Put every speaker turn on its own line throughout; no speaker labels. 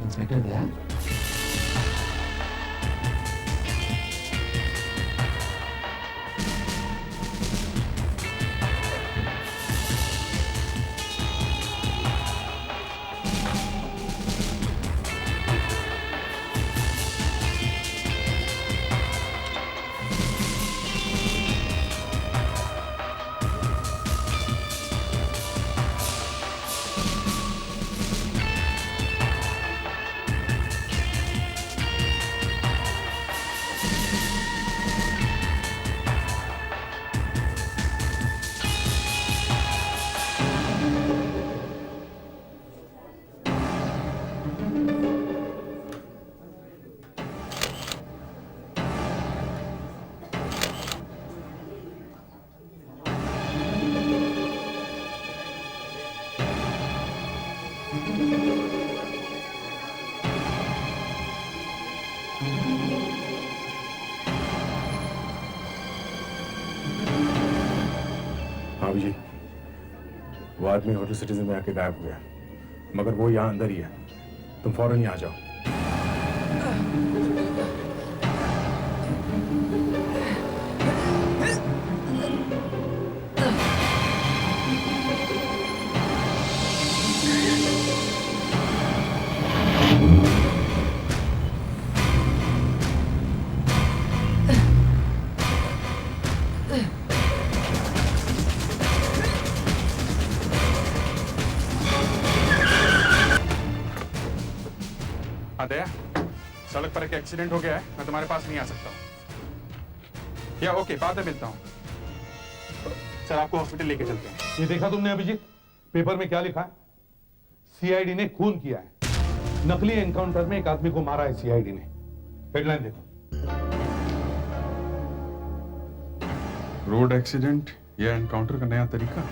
Inspector दया,
हाँ जी, वो आदमी होटल सिटीजन में आके गायब हो गया, मगर वो यहाँ अंदर ही है। तुम फौरन ही आ जाओ। हाँ दया, सड़क पर एक एक्सीडेंट हो गया है, मैं तुम्हारे पास नहीं आ सकता हूँ। या ओके, बाद में मिलता हूँ। सर आपको हॉस्पिटल लेके चलते हैं।
ये देखा तुमने अभिजीत, पेपर में क्या लिखा है? सीआईडी ने खून किया है। नकली एनकाउंटर में एक आदमी को मारा है सीआईडी ने। हेडलाइन देखो।
रोड एक्सीडेंट या एनकाउंटर का नया तरीका।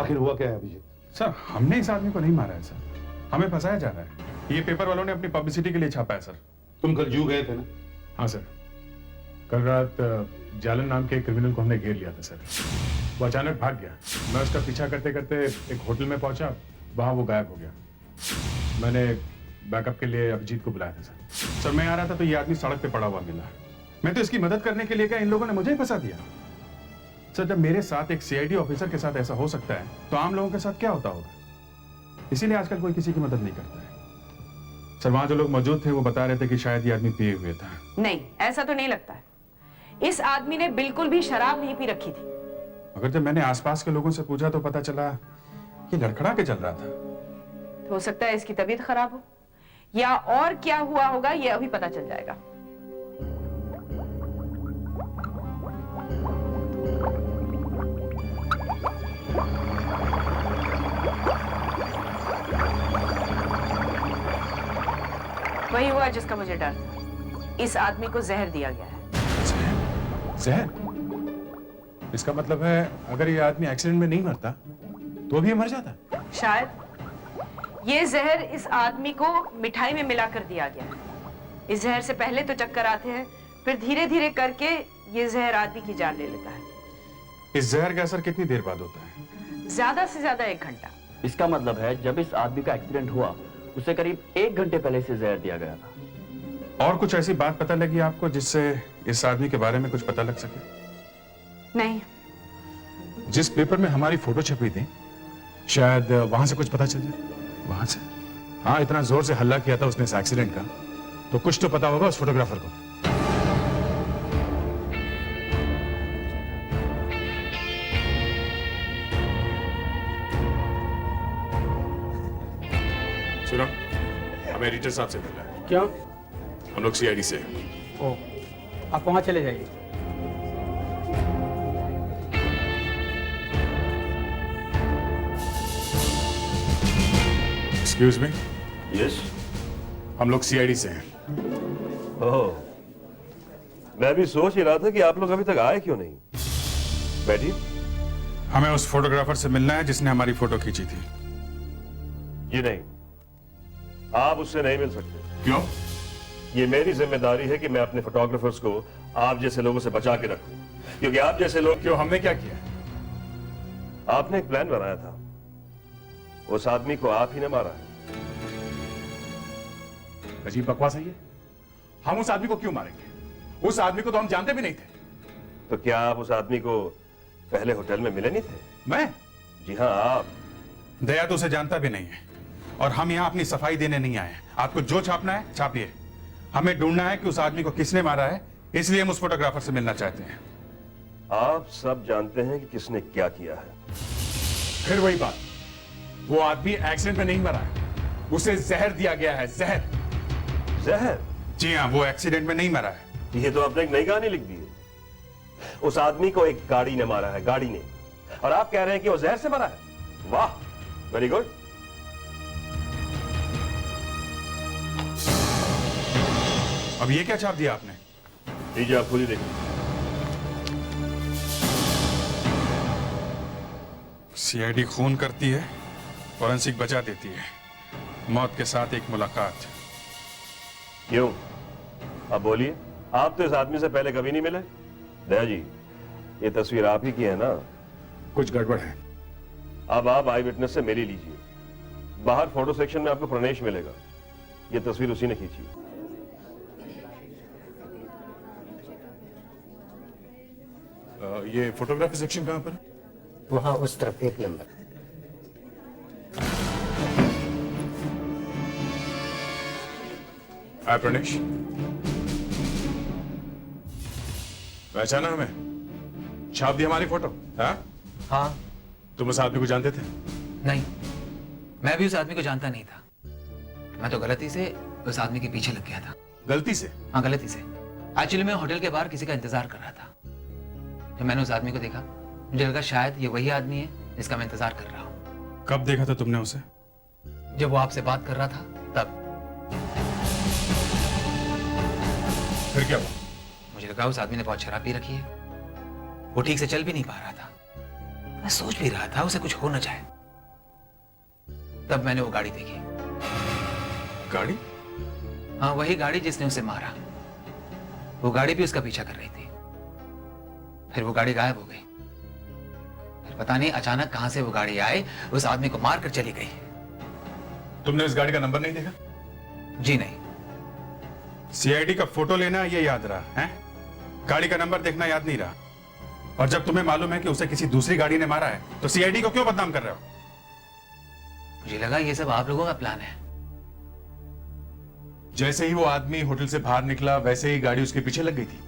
आखिर हुआ क्या है अभिजीत?
सर हमने इस आदमी को नहीं मारा है सर, हमें फंसाया जा रहा है। ये पेपर वालों ने अपनी पब्लिसिटी के लिए छापा है सर।
तुम कल जू गए थे ना?
हाँ सर, कल रात जालन नाम के क्रिमिनल को हमने घेर लिया था सर। वो अचानक भाग गया। मैं उसका पीछा करते करते एक होटल में पहुंचा, वहां वो गायब हो गया। मैंने बैकअप के लिए अभिजीत को बुलाया था सर। सर मैं आ रहा था तो ये आदमी सड़क पे पड़ा हुआ मिला। मैं तो इसकी मदद करने के लिए गया, इन लोगों ने मुझे ही फंसा दिया। सर जब मेरे साथ एक सीआईडी ऑफिसर के साथ ऐसा हो सकता है तो आम लोगों के साथ क्या होता होगा? इसीलिए आजकल कोई किसी की मदद नहीं करता है। सर वहां जो लोग मौजूद थे वो बता रहे थे कि शायद ये आदमी पिए हुए था।
नहीं, ऐसा तो नहीं लगता है। इस आदमी ने बिल्कुल भी शराब नहीं पी रखी थी।
मगर जब मैंने आसपास के लोगों से पूछा तो पता चला ये लड़खड़ा के चल रहा था।
हो सकता है इसकी तबीयत खराब हो, या और क्या हुआ होगा ये अभी पता चल जाएगा। वही हुआ जिसका मुझे डर था। इस आदमी को जहर दिया गया है।
जहर? इसका मतलब है अगर ये आदमी एक्सीडेंट में नहीं मरता तो भी ये मर जाता।
शायद ये जहर इस आदमी को मिठाई में मिलाकर दिया गया है। इस जहर से पहले तो चक्कर आते हैं, फिर धीरे धीरे करके ये जहर आदमी की जान ले लेता है।
इस जहर का असर कितनी देर बाद होता है?
ज्यादा से ज्यादा 1 घंटा।
इसका मतलब है जब इस आदमी का एक्सीडेंट हुआ उसे करीब 1 घंटे पहले से जहर दिया गया था।
और कुछ ऐसी बात पता लगी आपको जिससे इस आदमी के बारे में कुछ पता लग सके?
नहीं।
जिस पेपर में हमारी फोटो छपी थी शायद वहां से कुछ पता चल जाए। वहां से? हाँ, इतना जोर से हल्ला किया था उसने इस एक्सीडेंट का, तो कुछ तो पता होगा उस फोटोग्राफर को। सुनो, हमें एडिटर साहब से मिलना है।
क्यों?
हम लोग सीआईडी से।
ओ, आप वहां चले जाइए।
Excuse me.
यस।
हम लोग सीआईडी से हैं।
ओह, मैं भी सोच ही रहा था कि आप लोग अभी तक आए क्यों नहीं। बैठिए।
हमें उस फोटोग्राफर से मिलना है जिसने हमारी फोटो खींची थी।
ये नहीं, आप उससे नहीं मिल सकते।
क्यों?
ये मेरी जिम्मेदारी है कि मैं अपने फोटोग्राफर्स को आप जैसे लोगों से बचा के रखूं, क्योंकि आप जैसे लोग।
क्यों? हमने क्या किया?
आपने एक प्लान बनाया था, उस आदमी को आप ही ने मारा है।
अजीब बकवास है ये। हम उस आदमी को क्यों मारेंगे? उस आदमी को तो हम जानते भी नहीं थे।
तो क्या आप उस आदमी को पहले होटल में मिले नहीं थे?
मैं?
जी हाँ, आप।
दया तो उसे जानता भी नहीं है और हम यहाँ अपनी सफाई देने नहीं आए हैं। आपको जो छापना है छापिए। हमें ढूंढना है कि उस आदमी को किसने मारा है, इसलिए हम उस फोटोग्राफर से मिलना चाहते हैं।
आप सब जानते हैं कि किसने क्या किया है।
फिर वही बात, वो आदमी एक्सीडेंट में नहीं मरा है, उसे जहर दिया गया है। जहर?
जहर?
जी हाँ, वो एक्सीडेंट में नहीं मरा है।
ये तो आपने एक नई कहानी लिख दी है। उस आदमी को एक गाड़ी ने मारा है, गाड़ी ने, और आप कह रहे हैं कि वो जहर से मरा है। वाह, वेरी गुड।
अब ये क्या छाप दिया आपने?
लीजिए, आप खुद ही देखिए।
सीआईडी खून करती है, फॉरेंसिक बचा देती है, मौत के साथ एक मुलाकात।
क्यों? अब बोलिए, आप तो इस आदमी से पहले कभी नहीं मिले। दया जी, ये तस्वीर आप ही की है ना?
कुछ गड़बड़ है।
अब आप आई विटनेस से मेरी लीजिए। बाहर फोटो सेक्शन में आपको प्रणेश मिलेगा। ये तस्वीर उसी ने खींची।
ये फोटोग्राफी सेक्शन कहां पर?
वहां उस तरफ 1 नंबर।
हाय प्रणेश, पहचाना हमें? छाप दी हमारी फोटो? हाँ?
हाँ।
तुम उस आदमी को जानते थे?
नहीं, मैं भी उस आदमी को जानता नहीं था। मैं तो गलती से उस आदमी के पीछे लग गया था।
गलती से?
हाँ, गलती से। एक्चुअली मैं होटल के बाहर किसी का इंतजार कर रहा था। जब मैंने उस आदमी को देखा, मुझे लगा शायद ये वही आदमी है जिसका मैं इंतजार कर रहा हूँ।
कब देखा था तुमने उसे?
जब वो आपसे बात कर रहा था तब।
फिर क्या हुआ?
मुझे लगा उस आदमी ने बहुत शराब पी रखी है, वो ठीक से चल भी नहीं पा रहा था। मैं सोच भी रहा था उसे कुछ हो न जाए। तब मैंने वो गाड़ी देखी।
गाड़ी?
हाँ, वही गाड़ी जिसने उसे मारा। वो गाड़ी भी उसका पीछा कर रही थी। फिर वो गाड़ी गायब हो गई। फिर पता नहीं अचानक कहां से वो गाड़ी आए, उस आदमी को मारकर चली गई।
तुमने इस गाड़ी का नंबर नहीं देखा?
जी नहीं।
सीआईडी का फोटो लेना ये याद रहा है, गाड़ी का नंबर देखना याद नहीं रहा। और जब तुम्हें मालूम है कि उसे किसी दूसरी गाड़ी ने मारा है, तो सीआईडी को क्यों बदनाम कर रहे हो?
मुझे लगा ये सब आप लोगों का प्लान है।
जैसे ही वो आदमी होटल से बाहर निकला, वैसे ही गाड़ी उसके पीछे लग गई थी।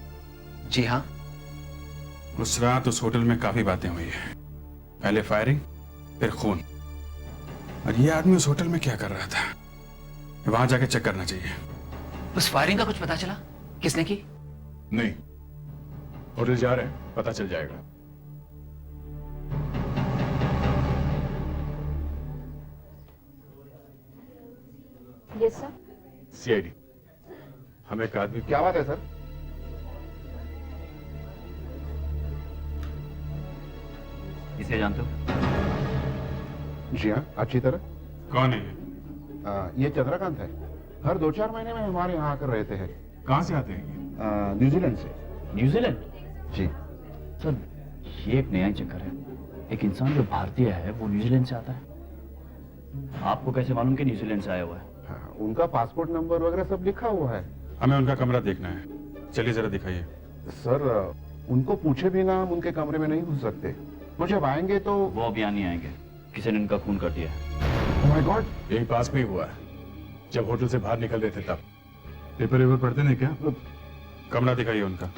जी हाँ।
उस रात उस होटल में काफी बातें हुई है। पहले फायरिंग, फिर खून। और ये आदमी उस होटल में क्या कर रहा था, वहां जाके चेक करना चाहिए।
उस फायरिंग का कुछ पता चला? किसने की?
नहीं, होटल जा रहे हैं, पता चल जाएगा।
Yes sir.
सीआईडी, हमें एक आदमी।
क्या बात है सर?
इसे जानते हो?
जी हाँ, अच्छी तरह।
कौन है ये?
ये चंद्रकांत है। हर 2-4 महीने में हमारे यहाँ आकर रहते हैं।
कहां से आते हैं ये?
न्यूजीलैंड से।
न्यूजीलैंड?
जी।
सर, ये एक नया चक्कर है। एक इंसान जो भारतीय है वो न्यूजीलैंड से आता है। आपको कैसे मालूम कि न्यूजीलैंड से आया हुआ है?
हाँ, उनका पासपोर्ट नंबर वगैरह सब लिखा हुआ है।
हमें उनका कमरा देखना है, चलिए जरा दिखाइए।
सर, उनको पूछे बिना हम उनके कमरे में नहीं घुस सकते। वो जब आएंगे तो।
वो अभी यहाँ नहीं आएंगे, किसी ने इनका खून कर दिया है।
Oh my God!
यही पास में ही हुआ है, जब होटल से बाहर निकल रहे थे तब। पेपर वेपर पढ़ते नहीं क्या?
कमरा दिखाइए उनका।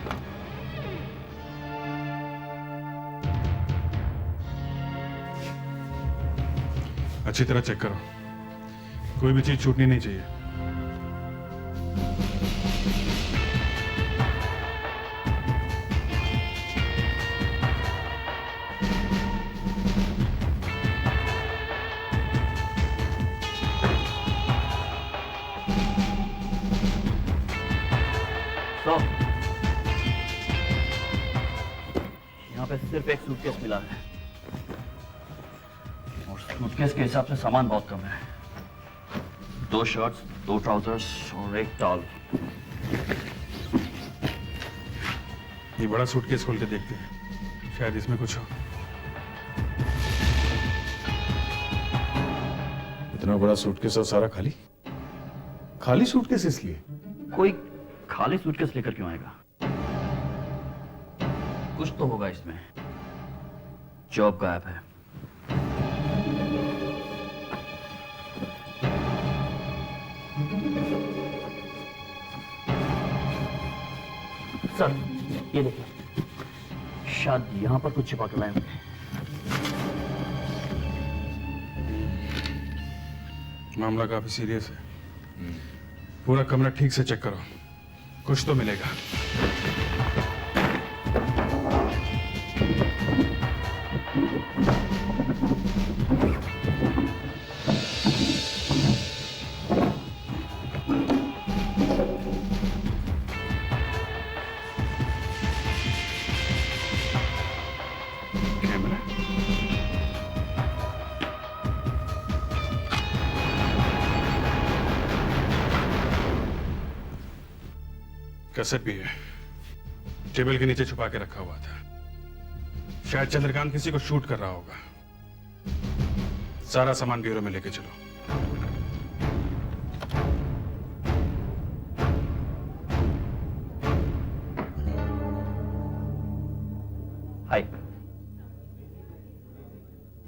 अच्छी तरह चेक करो, कोई भी चीज छूटनी नहीं चाहिए।
यहाँ पे सिर्फ एक सूटकेस मिला है और सूटकेस के हिसाब से सामान बहुत कम है। 2 शर्ट्स, 2 ट्राउजर्स और 1 टॉल।
ये बड़ा सूटकेस खोल के देखते हैं, शायद इसमें कुछ हो।
इतना बड़ा सूटकेस और सारा खाली? खाली सूटकेस इसलिए?
कोई खाली सूटकेस लेकर क्यों आएगा? कुछ तो होगा इसमें। जॉब गायब है। सर, ये देखिए, शायद यहां पर कुछ छिपा के लाए होंगे।
मामला काफी सीरियस है। पूरा कमरा ठीक से चेक करो, कुछ तो मिलेगा। कैमरा? कैसेट भी है, टेबल के नीचे छुपा के रखा हुआ था। शायद चंद्रकांत किसी को शूट कर रहा होगा। सारा सामान ब्यूरो में लेके चलो।
हाय,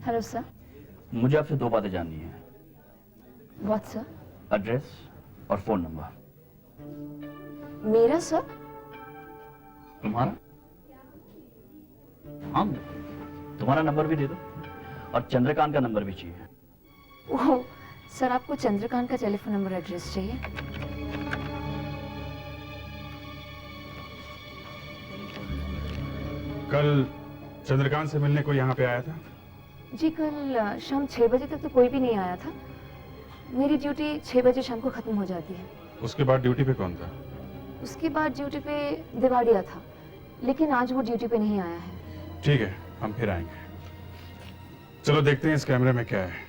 हेलो सर।
मुझे आपसे दो बातें जाननी है।
What sir?
एड्रेस और फोन नंबर।
मेरा सर?
तुम्हारा? हाँ, तुम्हारा नंबर भी दे दो और चंद्रकांत का नंबर भी चाहिए।
ओह सर, आपको चंद्रकांत का टेलीफोन नंबर एड्रेस चाहिए?
कल चंद्रकांत से मिलने को यहाँ पे आया था?
जी, कल शाम 6 बजे तक तो कोई भी नहीं आया था। मेरी ड्यूटी 6 बजे शाम को खत्म हो जाती है।
उसके बाद ड्यूटी पे कौन था?
उसके बाद ड्यूटी पे दिवाड़िया था, लेकिन आज वो ड्यूटी पे नहीं आया है।
ठीक है, हम फिर आएंगे। चलो देखते हैं इस कैमरे में क्या है।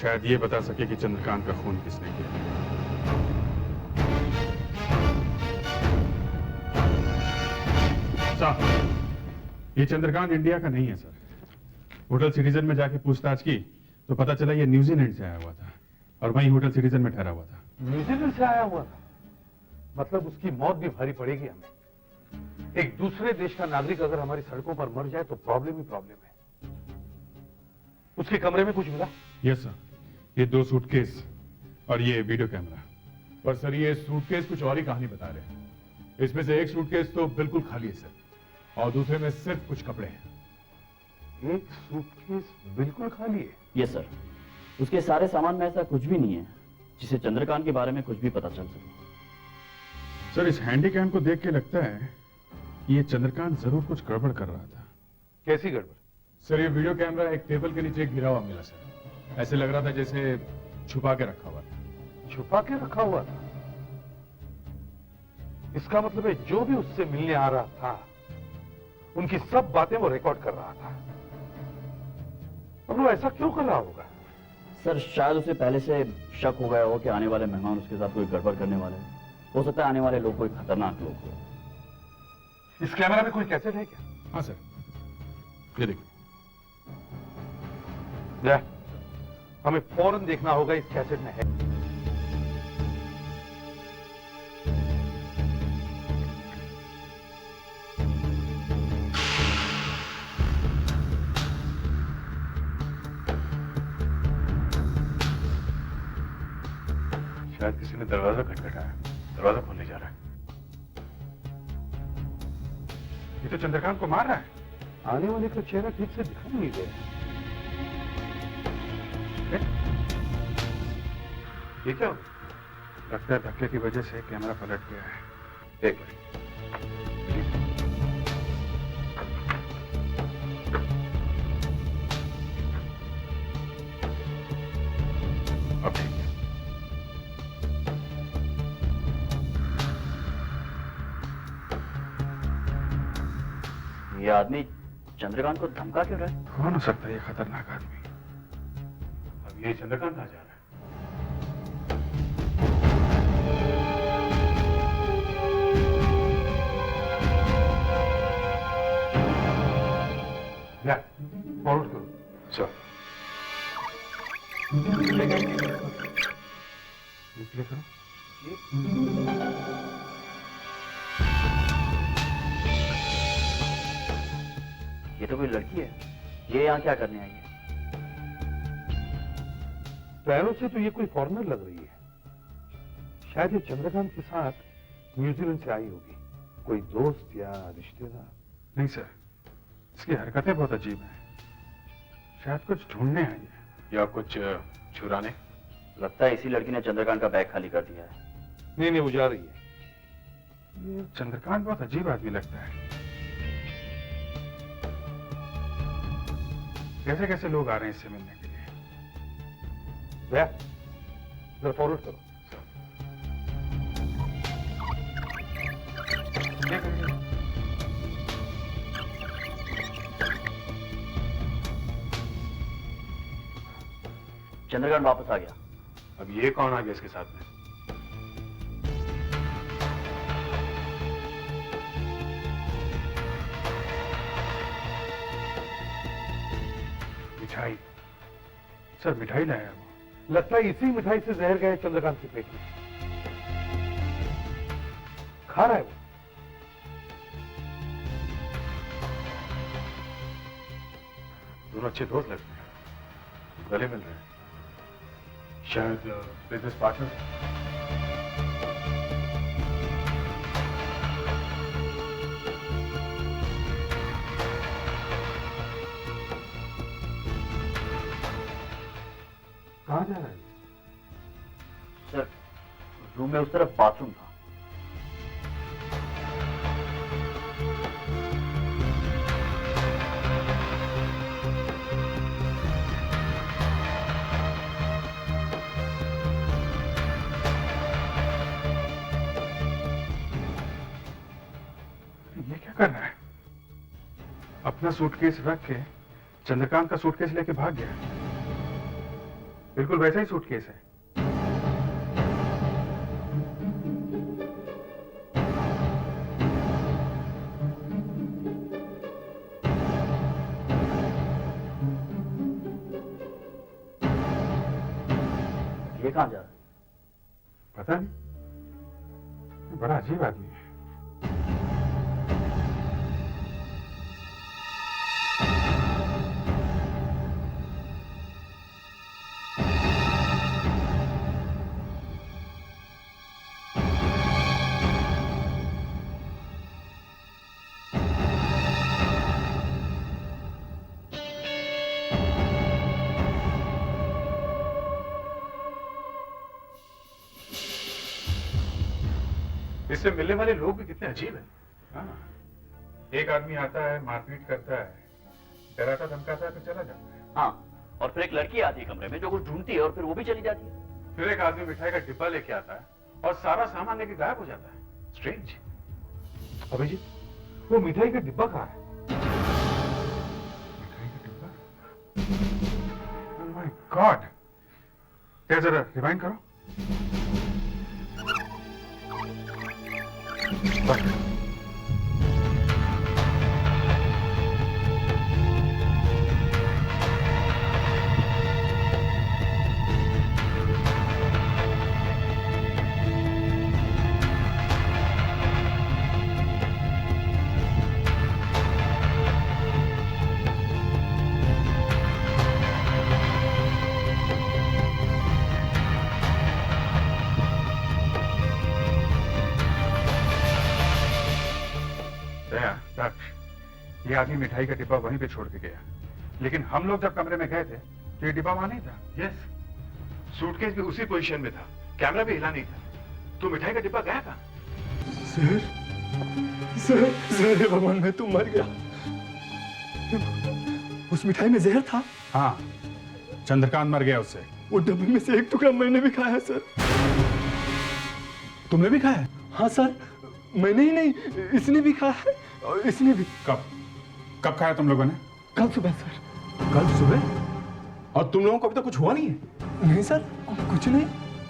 शायद ये बता सके कि चंद्रकांत का खून किसने किया। साहब, ये चंद्रकांत इंडिया का नहीं है सर। होटल सिटीजन में जाके पूछताछ की तो पता चला ये न्यूजीलैंड से आया हुआ था और वहीं होटल सिटीजन में ठहरा हुआ था।
न्यूजीलैंड से आया हुआ था? मतलब उसकी मौत भी भारी पड़ेगी हमें। एक दूसरे देश का नागरिक अगर हमारी सड़कों पर मर जाए तो प्रॉब्लम ही प्रॉब्लम है। उसके कमरे में कुछ मिला?
यस सर, ये 2 सूटकेस और ये वीडियो कैमरा। पर सर ये सूटकेस कुछ और ही कहानी बता रहे हैं। इसमें से एक सूटकेस तो बिल्कुल खाली है सर, और दूसरे में सिर्फ कुछ कपड़े हैं।
एक सूटकेस बिल्कुल खाली है?
यस सर, उसके सारे सामान में ऐसा कुछ भी नहीं है जिसे चंद्रकांत के बारे में कुछ भी पता चल सके।
सर, इस हैंडीकैम को देख के लगता है कि ये चंद्रकांत जरूर कुछ गड़बड़ कर रहा था।
कैसी गड़बड़?
सर, ये वीडियो कैमरा एक टेबल के नीचे गिरा हुआ मिला सर। ऐसे लग रहा था जैसे छुपा के रखा हुआ था।
छुपा के रखा हुआ था? इसका मतलब है जो भी उससे मिलने आ रहा था उनकी सब बातें वो रिकॉर्ड कर रहा था। और वो ऐसा क्यों कर रहा होगा?
सर, शायद उसे पहले से शक हो गया हो कि आने वाले मेहमान उसके साथ कोई गड़बड़ करने वाले हैं। हो सकता है आने वाले लोग कोई खतरनाक लोग हो।
इस कैमरा में कोई कैसेट है क्या?
हाँ सर, ये देखिए।
हमें फौरन देखना होगा इस कैसेट में है।
शायद किसी ने दरवाजा खटखटाया। दरवाजा खोलने जा रहा है। ये तो चंद्रकांत को मार रहा है।
आने वाले का चेहरा ठीक से दिखाई नहीं दे रहा। ये क्या?
लगता है धक्के की वजह से कैमरा पलट गया है।
एक मिनट।
अब ठीक है।
ये आदमी चंद्रकांत को धमका क्यों रहा है?
कौन हो सकता है ये खतरनाक आदमी?
अब ये चंद्रकांत आ जा रहा है।
फॉरवर्ड करो।
सर, प्ले करो।
ये तो कोई लड़की है। ये यहाँ क्या करने आई है?
पैरों से तो ये कोई फॉरेनर लग रही है। शायद ये चंद्रकांत के साथ न्यूजीलैंड से आई होगी, कोई दोस्त या रिश्तेदार।
नहीं सर, इसकी हरकतें बहुत अजीब हैं। शायद कुछ ढूंढने आई है या कुछ चुराने।
लगता है इसी लड़की ने चंद्रकांत का बैग खाली कर दिया है।
नहीं, वो जा रही है।
ये चंद्रकांत बहुत अजीब आदमी लगता है। कैसे कैसे लोग आ रहे हैं इससे मिलने के लिए।
भैया जरा फॉरवर्ड करो।
क्या करेंगे?
चंद्रकांत वापस आ गया।
अब ये कौन आ गया इसके साथ में? मिठाई। सर मिठाई लाया वो।
लगता है इसी मिठाई से जहर गया चंद्रकांत के पेट में। खा रहा है वो।
दोनों अच्छे दोस्त लगते हैं, गले मिल रहे हैं। शायद बिजनेस पार्टनर।
कहाँ जा रहा है?
सर रूम में उस तरफ बाथरूम था।
ये क्या कर रहा है? अपना सूटकेस रख के चंद्रकांत का सूटकेस लेके भाग गया। बिल्कुल वैसा ही सूटकेस है।
ये कहाँ जा रहा है?
पता नहीं, बड़ा अजीब आदमी है। इससे मिलने वाले लोग भी कितने अजीब हैं। हाँ, एक आदमी आता है, मारपीट करता है, डराता धमकाता है, फिर चला जाता है।
हाँ, और फिर एक लड़की आती है कमरे में जो कुछ ढूंढती है और फिर वो भी चली जाती है।
फिर एक आदमी मिठाई का डिब्बा लेके आता है और सारा सामान लेके गायब हो जाता है। स्ट्रेंज।
अभिजीत, वो मिठाई का डिब्बा कहाँ है?
मिठाई का डिब्बा? Oh my God! क्या जरा रिवाइंड करो। ये आदमी मिठाई का डिब्बा वहीं पे छोड़ के गया, लेकिन हम लोग जब कमरे में गए थे तो ये डिब्बा वहां नहीं था। यस, सूटकेस भी उसी पोजीशन में था, कैमरा भी हिला नहीं था, तो मिठाई का डिब्बा गया था।
सर, सर, सर, हे भगवान, मैं तो मर गया। उस मिठाई में जहर था।
हाँ, चंद्रकांत मर गया उससे।
वो डब्बे में से एक टुकड़ा मैंने भी खाया सर।
तुमने भी खाया?
हाँ सर, मैंने ही नहीं, इसने भी खाया है और इसने भी।
कब खाया तुम लोगों ने?
कल सुबह सर।
कल सुबह? और तुम लोगों को अभी तक कुछ हुआ नहीं है?
नहीं सर, कुछ नहीं।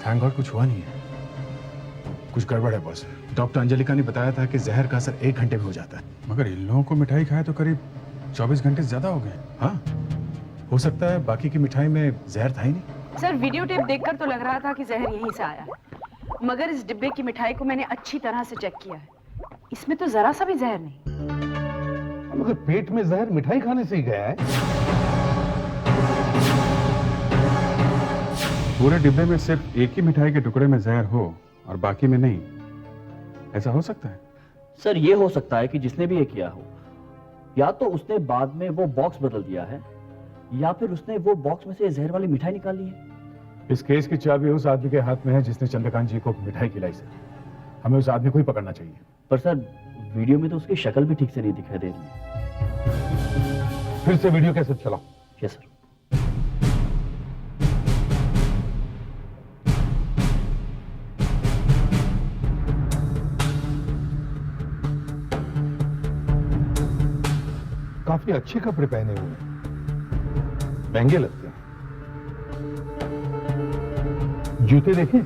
थैंक गॉड कुछ हुआ नहीं है। कुछ गड़बड़ है बॉस। डॉक्टर अंजलिका ने बताया था कि जहर का असर 1 घंटे में हो जाता है, मगर इन लोगों को मिठाई खाया तो करीब 24 घंटे से ज्यादा हो गए। हाँ, हो सकता है बाकी की मिठाई में जहर था ही नहीं।
सर वीडियो टेप देखकर तो लग रहा था कि जहर यहीं से आया है। मगर इस डिब्बे की मिठाई को मैंने अच्छी तरह से चेक किया है, इसमें तो जरा सा भी जहर नहीं।
मगर पेट में जहर मिठाई खाने से ही गया है।
पूरे डिब्बे में सिर्फ एक ही मिठाई के टुकड़े में जहर हो और बाकी में नहीं, ऐसा हो सकता है?
सर ये हो सकता है कि जिसने भी ये किया हो, या तो उसने बाद में वो बॉक्स बदल दिया है, या फिर उसने वो बॉक्स में से जहर वाली मिठाई निकाल ली है।
इस केस की चाबी उस आदमी के हाथ में है जिसने चंद्रकांत जी को मिठाई खिलाई सर। हमें उस आदमी को ही पकड़ना चाहिए।
पर सर वीडियो में तो उसकी शक्ल भी ठीक से नहीं दिखाई दे रही है।
फिर से वीडियो कैसे चलाओ?
Yes sir.
काफी अच्छे कपड़े पहने हुए हैं, महंगे लगते हैं। जूते देखें,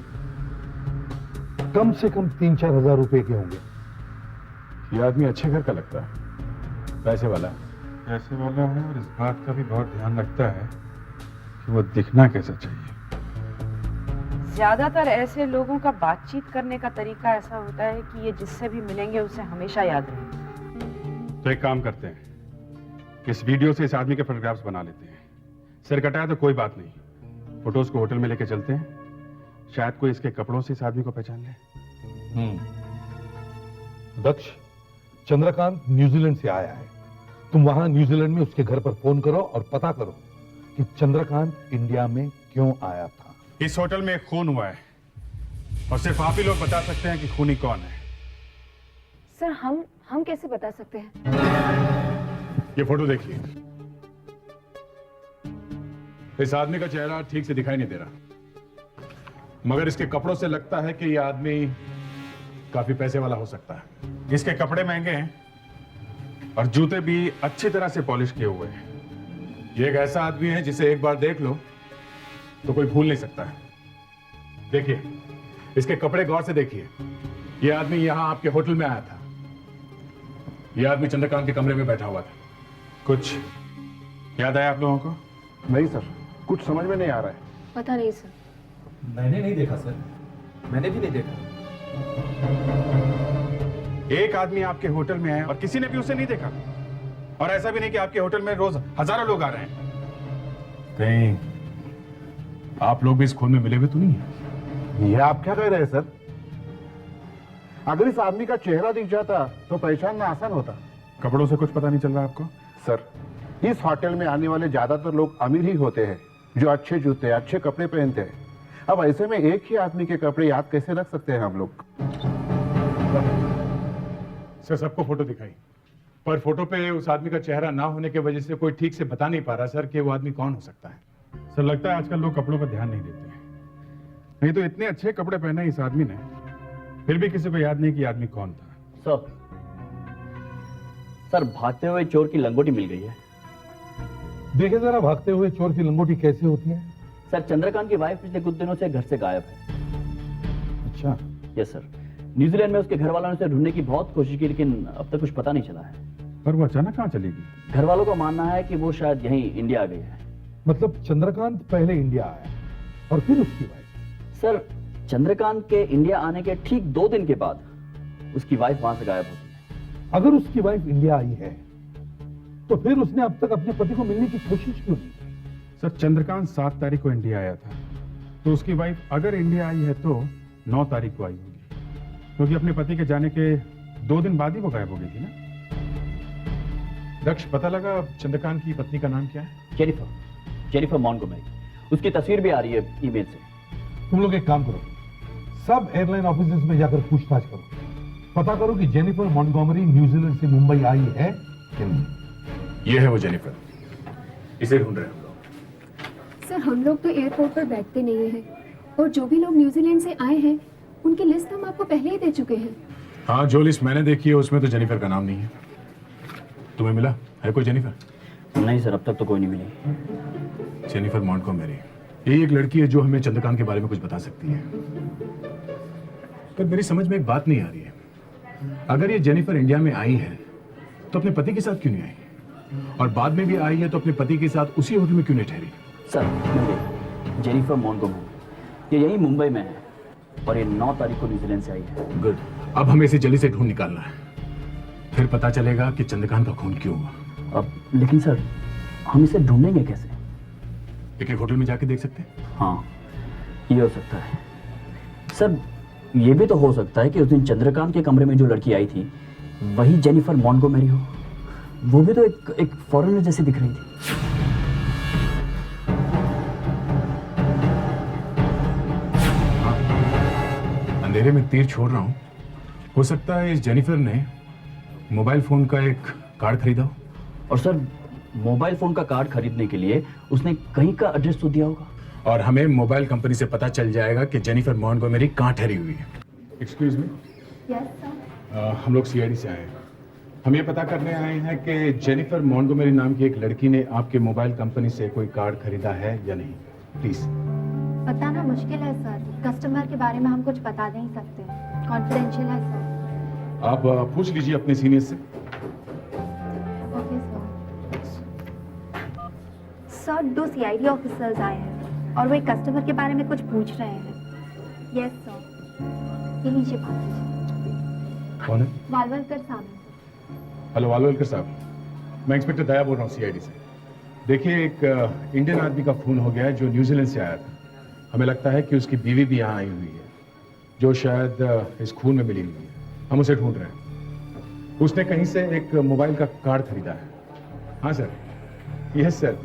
कम से कम 3-4 हजार रुपए के होंगे।
ये आदमी अच्छे घर का लगता है, पैसे वाला है।
ऐसे वाला है और इस बात का भी बहुत ध्यान रखता है कि वो दिखना कैसा चाहिए।
ज्यादातर ऐसे लोगों का बातचीत करने का तरीका ऐसा होता है कि ये जिससे भी मिलेंगे उसे हमेशा याद रहेंगे।
तो एक काम करते हैं, इस वीडियो से इस आदमी के फोटोग्राफ्स बना लेते हैं। सिर कटाया तो कोई बात नहीं, फोटोज को होटल में लेके चलते हैं, शायद कोई इसके कपड़ों से इस आदमी को पहचान ले।
दक्ष, चंद्रकांत न्यूजीलैंड से आया है। तुम वहां न्यूजीलैंड में उसके घर पर फोन करो और पता करो कि चंद्रकांत इंडिया में क्यों आया था।
इस होटल में एक खून हुआ है और सिर्फ आप ही लोग बता सकते हैं कि खूनी कौन है।
सर हम कैसे बता सकते हैं?
ये फोटो देखिए, इस आदमी का चेहरा ठीक से दिखाई नहीं दे रहा, मगर इसके कपड़ों से लगता है कि यह आदमी काफी पैसे वाला हो सकता है।
इसके कपड़े महंगे हैं और जूते भी अच्छी तरह से पॉलिश किए हुए हैं।
ये एक ऐसा आदमी है जिसे एक बार देख लो तो कोई भूल नहीं सकता है। देखिए, इसके कपड़े गौर से देखिए। यह आदमी यहां आपके होटल में आया था। यह आदमी चंद्रकांत के कमरे में बैठा हुआ था।
कुछ याद आया आप लोगों को?
नहीं सर, कुछ समझ में नहीं आ रहा है।
पता नहीं सर।
मैंने नहीं देखा सर, मैंने भी नहीं देखा।
एक आदमी आपके होटल में है और किसी ने भी उसे नहीं देखा, और ऐसा भी नहीं कि आपके होटल में रोज हजारों लोग आ रहे हैं।
कहीं आप लोग भी इस खून में मिले हुए तो नहीं है?
ये आप क्या कह रहे हैं सर? अगर इस आदमी का चेहरा दिख जाता तो पहचानना आसान होता।
कपड़ों से कुछ पता नहीं चल रहा आपको?
सर, इस होटल में आने वाले ज्यादातर लोग अमीर ही होते हैं, जो अच्छे जूते अच्छे कपड़े पहनते हैं। अब ऐसे में एक ही आदमी के कपड़े याद कैसे रख सकते हैं हम लोग?
सर, सबको फोटो दिखाई, पर फोटो पे उस आदमी का चेहरा ना होने की वजह से कोई ठीक से बता नहीं पा रहा सर कि वो आदमी कौन हो सकता है।
सर, लगता है आजकल लोग कपड़ों पर ध्यान नहीं देते हैं। नहीं तो इतने अच्छे कपड़े पहने इस आदमी ने, फिर भी किसी को याद नहीं कि आदमी कौन था।
सर भागते हुए चोर की लंगोटी मिल गई है।
देखे जरा, भागते हुए चोर की लंगोटी कैसे होती है?
सर चंद्रकांत की वाइफ पिछले कुछ दिनों से घर से गायब है।
अच्छा।
यस सर, न्यूजीलैंड में उसके घर वालों ने उसे ढूंढने की बहुत कोशिश की, लेकिन अब तक कुछ पता नहीं चला है।
पर वो अचानक कहाँ चली गई?
घर वालों का मानना है कि वो शायद यहीं इंडिया आ गई है।
मतलब चंद्रकांत पहले इंडिया आया और फिर उसकी वाइफ?
सर चंद्रकांत के इंडिया आने के ठीक 2 दिन के बाद उसकी वाइफ वहां से गायब होती है।
अगर उसकी वाइफ इंडिया आई है तो फिर उसने अब तक अपने पति को मिलने की कोशिश क्यों की?
सर, चंद्रकांत 7 तारीख को इंडिया आया था, तो उसकी वाइफ अगर इंडिया आई है तो 9 तारीख को आई होगी, क्योंकि अपने पति के जाने के 2 दिन बाद ही वो गायब हो गई थी ना।
दक्ष, पता लगा चंद्रकांत की पत्नी का नाम क्या है?
Jennifer Montgomery. उसकी तस्वीर भी आ रही है ईमेल से।
तुम लोग एक काम करो, सब एयरलाइन ऑफिसेज में जाकर पूछताछ करो, पता करो कि जेनिफर मॉन्टगोमेरी न्यूजीलैंड से मुंबई आई है कि नहीं।
ये है वो जेनिफर, इसे ढूंढ रहे हैं हम लोग।
सर हम लोग तो एयरपोर्ट पर बैठते नहीं हैं, और जो भी लोग न्यूजीलैंड से आए हैं उनकी लिस्ट हम आपको पहले ही दे चुके हैं।
हाँ, जो लिस्ट मैंने देखी है उसमें तो जेनिफर का नाम नहीं है। तुम्हें मिला है कोई जेनिफर?
नहीं सर, अब तक तो कोई नहीं मिली।
जेनिफर मॉन्टगोमेरी, यही एक लड़की है जो हमें चंद्रकांत के बारे में कुछ बता सकती है। पर मेरी समझ में एक बात नहीं आ रही है, अगर ये जेनिफर इंडिया में आई है तो अपने पति के साथ क्यों नहीं आई, और बाद में भी आई है तो अपने पति के साथ उसी होटल में क्यों नहीं ठहरी?
सर जेनिफर मॉन्टगोमेरी ये यही मुंबई में है, और ये 9 तारीख को न्यूजीलैंड से आई है।
गुड। अब हमें इसे जल्दी से ढूंढ निकालना है, फिर पता चलेगा कि चंद्रकांत का खून क्यों हुआ।
अब लेकिन सर, हम इसे ढूंढेंगे कैसे?
एक होटल में जाके देख सकते हैं।
हाँ, ये हो सकता है सर। ये भी तो हो सकता है कि उस दिन चंद्रकांत के कमरे में जो लड़की आई थी वही जेनिफर मॉन्टगोमेरी हो। वो भी तो एक फॉरेनर जैसी दिख रही थी।
अंधेरे में तीर छोड़ रहा हूँ। हो सकता है इस जेनिफर ने मोबाइल फोन का एक कार्ड खरीदा हो।
और सर, मोबाइल फोन का कार्ड खरीदने के लिए उसने कहीं का एड्रेस तो दिया होगा।
और हमें मोबाइल कंपनी से पता चल जाएगा कि जेनिफर मॉन्टगोमेरी कहाँ ठहरी हुई है। Excuse me.
Yes sir.
हम लोग सीआईडी से आए हैं। हम ये पता करने आए हैं कि जेनिफर मॉन्टगोमेरी नाम की एक लड़की ने आपके मोबाइल कंपनी से कोई कार्ड खरीदा है या नहीं। प्लीज।
बताना मुश्किल है सर, कस्टमर के बारे में हम कुछ बता नहीं सकते, कॉन्फिडेंशियल है सर।
आप पूछ लीजिए अपने सीनियर से।
Okay sir. 2 सीआईडी ऑफिसर्स आए हैं और वो एक कस्टमर के बारे में कुछ पूछ रहे हैं। Yes sir. ये लीजिए बात कीजिए।
कौन है?
वालवलकर साहब।
हेलो वालवलकर साहब, मैं इंस्पेक्टर दया बोल रहा हूँ सीआईडी से। देखिए, एक इंडियन आदमी का खून हो गया है जो न्यूजीलैंड से आया था। हमें लगता है कि उसकी बीवी भी यहाँ आई हुई है, जो शायद इस खून में मिली हुई है। हम उसे ढूंढ रहे हैं। उसने कहीं से एक मोबाइल का कार्ड खरीदा है। हाँ सर। Yes sir.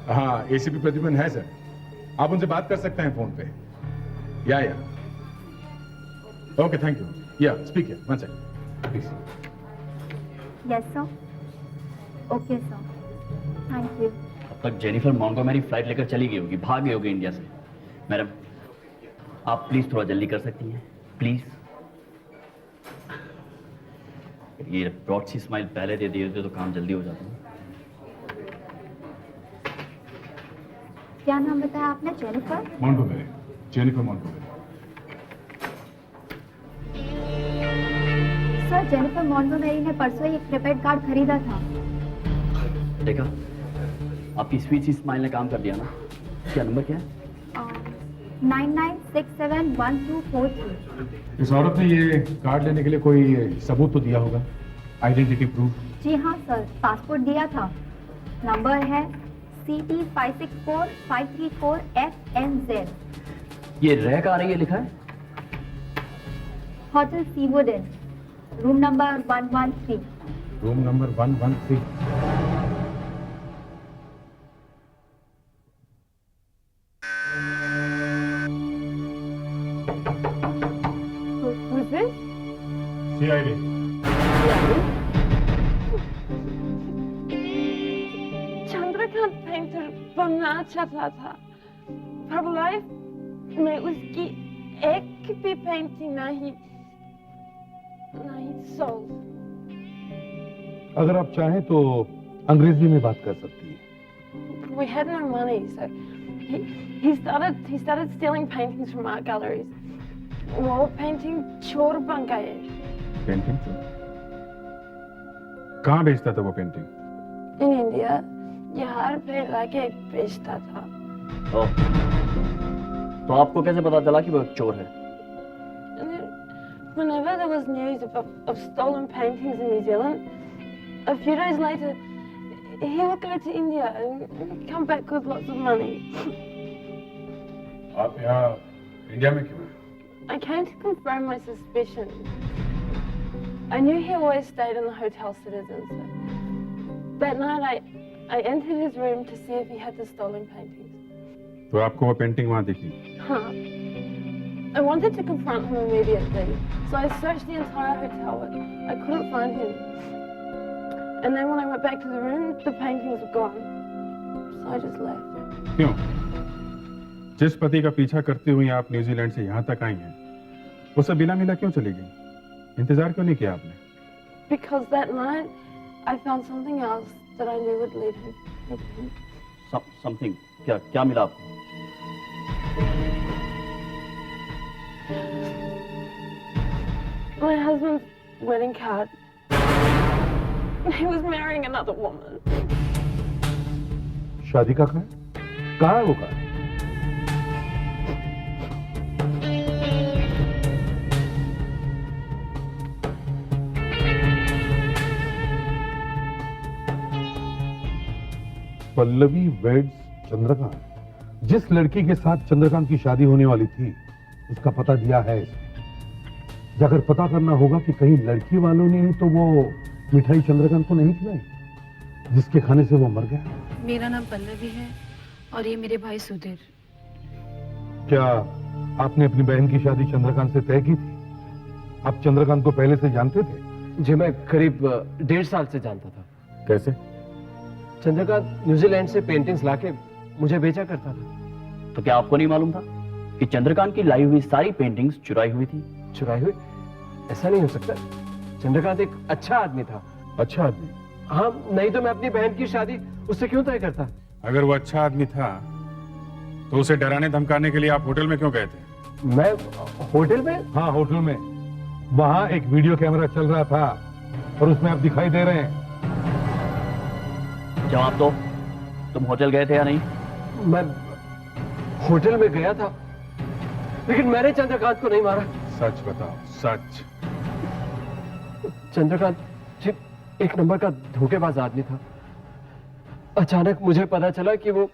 हाँ, एसीपी प्रद्युमन है सर। आप उनसे बात कर सकते हैं फोन पे। या ओके, थैंक यू। या speak one second please.
Yes sir. Okay sir, thank you.
अब तक जेनिफर मॉन्टगोमेरी फ्लाइट लेकर चली गई होगी, भाग गई होगी इंडिया से। मैडम, आप प्लीज थोड़ा जल्दी कर सकती हैं, प्लीज। ये ब्रॉड सी स्माइल पहले दे दिए होते तो काम जल्दी हो जाता।
क्या नाम बताया आपने? Jennifer
Montgomery. Jennifer Montgomery.
Sir, Jennifer Montgomery ने परसों ही एक प्रीपेड कार्ड खरीदा था।
देखा, आपकी स्वीट सी स्माइल ने काम कर दिया ना। क्या नंबर क्या है?
99671243।
इस औरत ने ये कार्ड लेने के लिए कोई सबूत तो दिया होगा, आइडेंटिटी प्रूफ।
जी हाँ सर, पासपोर्ट दिया था। नंबर है CT564534FNZ।
ये रह का आ रही है लिखा है?
Hotel Seawood in, room number 113।
Room number 113।
Who's this?
CID.
Chandrakant painter बनना चाहता था, पर लाइफ में उसकी एक भी पेंटिंग नहीं सोल्ड।
अगर आप चाहें तो अंग्रेजी में बात कर सकती हैं।
We had no money, so he started stealing paintings from art galleries. Wall painting चोर बन गए।
पेंटिंग कहाँ बेचता था वो पेंटिंग?
In India, यहाँ पे लाके बेचता था।
तो आपको कैसे पता चला कि वो एक चोर है?
Whenever there was news of stolen paintings in New Zealand, a few days later, he would go to India and come back with lots of money.
आप यहाँ इंडिया में क्यों हैं?
I came to confirm my suspicion. I knew he always stayed in the Hotel Citizen, so that night I entered his room to see if he had the stolen paintings.
तो आपको वो painting वहाँ दिखी?
Huh. I wanted to confront him immediately, so I searched the entire hotel, but I couldn't find him. And then when I went back to the room, the paintings were gone, so I just left.
क्यों? जिस पति का पीछा करते हुए आप New Zealand से यहाँ तक आई हैं, वो सब बिना मिला क्यों चली गई? इंतजार क्यों नहीं किया आपने?
Because that night, I found something else that I knew would lead him.
Something? क्या मिला आपको?
My husband's wedding card. He was marrying another woman.
शादी का कार्ड? कहाँ है वो कार्ड? पल्लवी वेड्स चंद्रकांत, जिस लड़की के साथ चंद्रकांत की शादी होने वाली थी उसका पता दिया है इसने। अगर पता करना होगा कि कहीं लड़की वालों ने ही तो वो मिठाई चंद्रकांत को नहीं खिलाई जिसके खाने से वो मर गया।
मेरा नाम पल्लवी है और ये मेरे भाई सुधीर।
क्या आपने अपनी बहन की शादी चंद्रकांत से तय की थी? आप चंद्रकांत को पहले से जानते थे?
जी मैं करीब 1.5 साल से जानता था।
कैसे?
चंद्रकांत न्यूजीलैंड से पेंटिंग्स लाके मुझे बेचा करता था।
तो क्या आपको नहीं मालूम था कि चंद्रकांत की लाई हुई सारी पेंटिंग्स चुराई हुई थी?
चुराई हुई? ऐसा नहीं हो सकता। चंद्रकांत एक अच्छा आदमी था।
अच्छा आदमी?
हाँ, नहीं तो मैं अपनी बहन की शादी उससे क्यों तय करता?
अगर वो अच्छा आदमी था तो उसे डराने धमकाने के लिए आप होटल में क्यों गए थे?
मैं होटल में?
हाँ, होटल में। वहां एक वीडियो कैमरा चल रहा था और उसमें आप दिखाई दे रहे हैं।
जवाब दो, तुम होटल गए थे या नहीं?
मैं होटल में गया था लेकिन मैंने चंद्रकांत को नहीं मारा।
सच बताओ, सच।
चंद्रकांत एक नंबर का धोखेबाज आदमी था। अचानक मुझे पता चला कि वो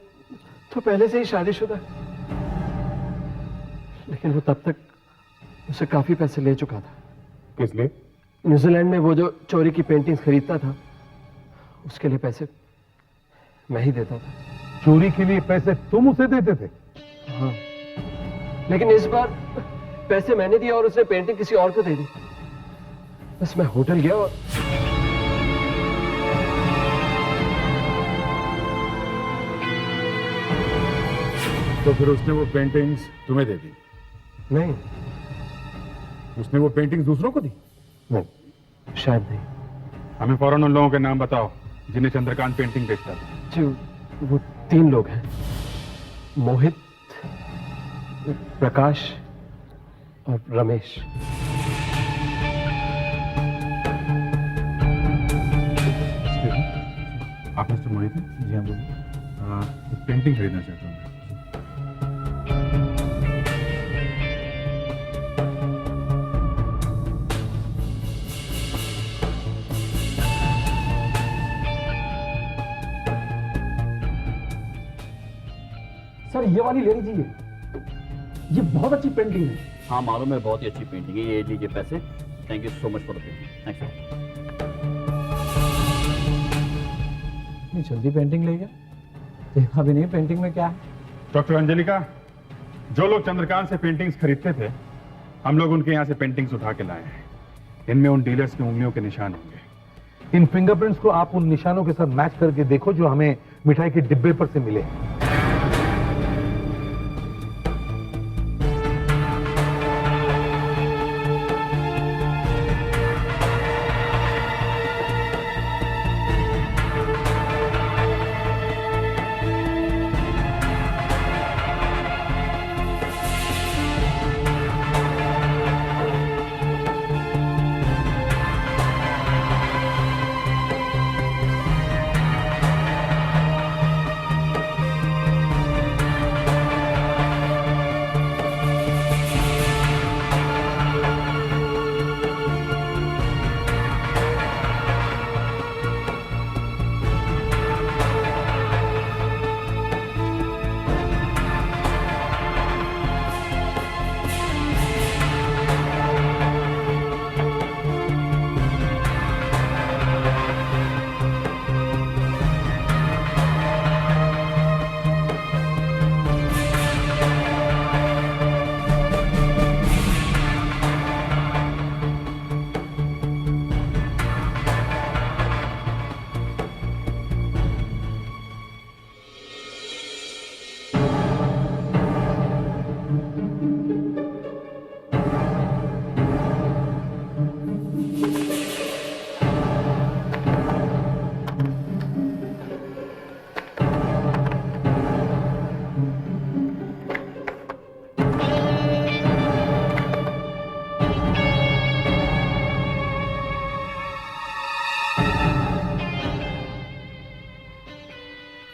तो पहले से ही शादीशुदा है, लेकिन वो तब तक उसे काफी पैसे ले चुका था।
किस लिए?
न्यूजीलैंड में वो जो चोरी की पेंटिंग्स खरीदता था उसके लिए पैसे मैं ही देता था।
चोरी के लिए पैसे तुम उसे देते थे?
हाँ, लेकिन इस बार पैसे मैंने दिया और उसने पेंटिंग किसी और को दे दी। बस मैं होटल गया और
तो फिर उसने वो पेंटिंग्स तुम्हें दे दी?
नहीं।
उसने वो पेंटिंग्स दूसरों को दी?
नहीं, शायद नहीं।
हमें फौरन उन लोगों के नाम बताओ जिन्हें चंद्रकांत पेंटिंग बेचता था।
जी वो 3 लोग हैं, मोहित, प्रकाश और रमेश।
आप मिस्टर मोहित हैं? जी हाँ, बोलिए। पेंटिंग खरीदना चाहता हूँ।
सर ये वाली ले लीजिए, ये बहुत अच्छी पेंटिंग है। हाँ मालूम है, बहुत ही अच्छी पेंटिंग है। ये लीजिए पैसे। Thank you so much for the painting. Thanks.
इतनी जल्दी पेंटिंग ले गया? देखा भी नहीं पेंटिंग में क्या है।
डॉक्टर अंजलिका, जो लोग चंद्रकांत से पेंटिंग्स खरीदते थे हम लोग उनके यहाँ से पेंटिंग्स उठा के लाए हैं। इनमें उन डीलर्स की उंगलियों के निशान होंगे।
इन फिंगरप्रिंट्स को आप उन निशानों के साथ मैच करके देखो जो हमें मिठाई के डिब्बे पर से मिले।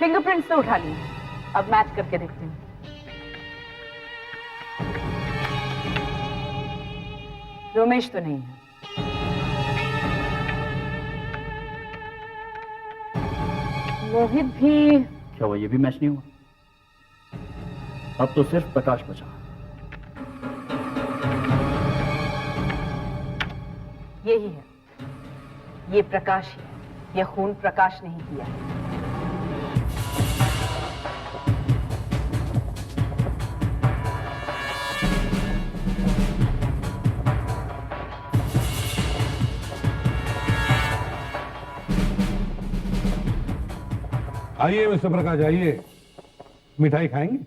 फिंगरप्रिंट्स तो उठा लिए, अब मैच करके देखते हैं। रोमेश तो नहीं है। मोहित भी
क्या वो ये भी मैच नहीं हुआ? अब तो सिर्फ प्रकाश बचा।
यही है, ये प्रकाश ही है। यह खून प्रकाश नहीं किया है।
आइए मिस्टर प्रकाश, आइए। मिठाई खाएंगे?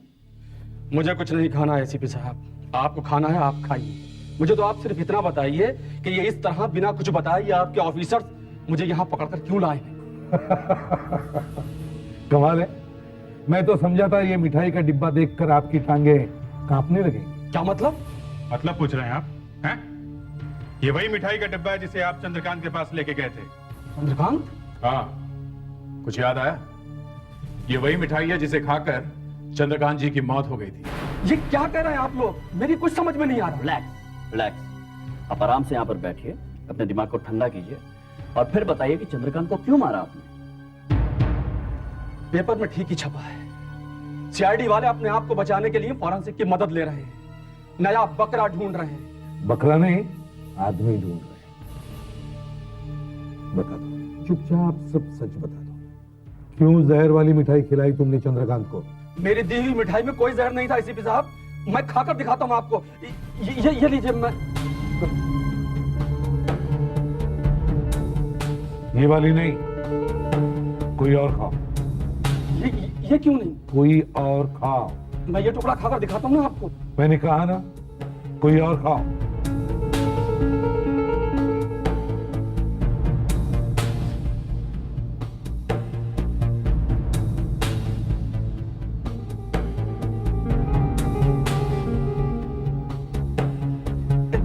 मुझे कुछ नहीं खाना है एसीपी साहब, आपको खाना है आप खाइए। मुझे तो आप सिर्फ इतना बताइए कि ये इस तरह बिना कुछ बताए ये आपके ऑफिसर्स मुझे यहाँ पकड़कर क्यों लाए हैं?
कमाल है, मैं तो समझा था ये मिठाई का डिब्बा देखकर आपकी टांगे कांपने लगेंगी।
क्या मतलब?
मतलब पूछ रहे हैं आप? हैं? ये वही मिठाई का डिब्बा है जिसे आप चंद्रकांत के पास लेके गए थे।
चंद्रकांत?
हाँ, कुछ याद आया? ये वही मिठाई है जिसे खाकर चंद्रकांत जी की मौत हो गई थी।
ये क्या कह रहे हैं आप लोग? मेरी कुछ समझ में नहीं आ रहा।
रिलैक्स रिलैक्स, आप आराम से यहाँ पर बैठिए, अपने दिमाग को ठंडा कीजिए और फिर बताइए कि चंद्रकांत को क्यों मारा आपने?
पेपर में ठीक ही छपा है, सीआईडी वाले अपने आप को बचाने के लिए फॉरेंसिक की मदद ले रहे हैं, नया बकरा ढूंढ रहे हैं।
बकरा नहीं, आदमी ढूंढ रहे हैं। बता दो, चुपचाप सब सच बता दो, क्यों जहर वाली मिठाई खिलाई तुमने चंद्रकांत को?
मेरी दी हुई मिठाई में कोई जहर नहीं था एसीपी साहब, मैं खाकर दिखाता हूँ आपको। ये लीजिए। मैं
ये वाली नहीं, कोई और खाओ।
ये क्यों नहीं?
कोई और खाओ।
मैं ये टुकड़ा खाकर दिखाता हूँ ना आपको।
मैंने कहा ना, कोई और खाओ।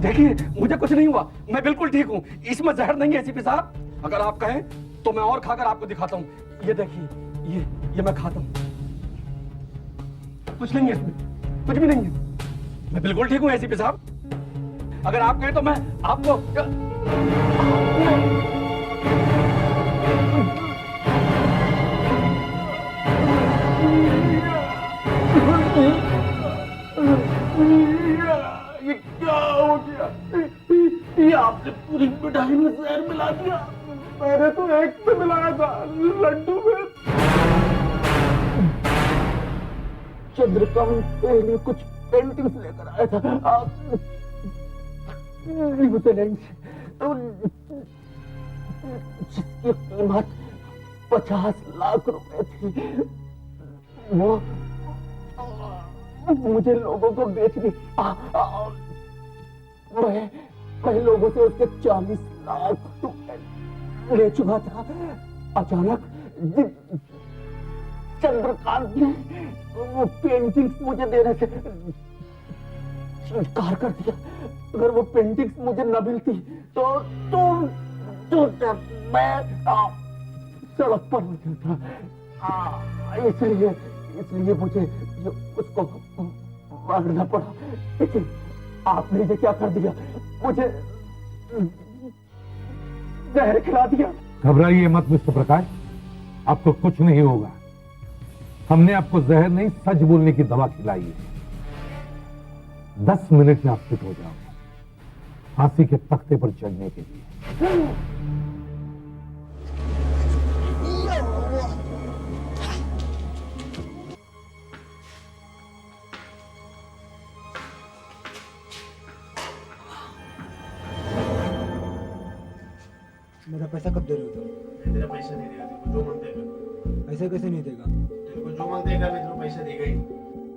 देखिए, मुझे कुछ नहीं हुआ, मैं बिल्कुल ठीक हूँ, इसमें जहर नहीं है एसीपी साहब। अगर आप कहें तो मैं और खाकर आपको दिखाता हूँ। ये देखिए, ये मैं खाता हूँ, कुछ नहीं है इसमें, कुछ भी नहीं है, मैं बिल्कुल ठीक हूँ एसीपी साहब। अगर आप कहें तो मैं आपको ये क्या हो गया? ये आपने पूरी मिठाई में जहर मिला दिया। मैंने तो एक में मिलाया था, लड्डू में। चंद्रकांत के लिए कुछ पेंटिंग्स लेकर आया था आप, जिसकी कीमत 50 लाख रुपए थी, वो मुझे लोगों को बेच दी। मैं लोगों से उसके 40 लाख रुपए ले चुका था। अचानक चंद्रकांत ने वो पेंटिंग्स मुझे देने से इनकार कर दिया। अगर वो पेंटिंग्स मुझे न मिलती तो मैं सड़क पर हो जाता। इसलिए मुझे उसको मारना पड़ा। लेकिन आपने ये क्या कर दिया? मुझे जहर खिला दिया।
घबराइए मत मिस्टर प्रकाश, आपको कुछ नहीं होगा। हमने आपको जहर नहीं, सच बोलने की दवा खिलाई है। 10 मिनट में आप फिट हो जाओगे, फांसी के तख्ते पर चढ़ने के लिए।
मेरा पैसा कब दे रहे हो तुम?
तेरा पैसा नहीं देगा, तेरे को जो मन देगा।
पैसा कैसे नहीं देगा?
तेरे को जो मन देगा मैं तेरे को पैसा देगा ही।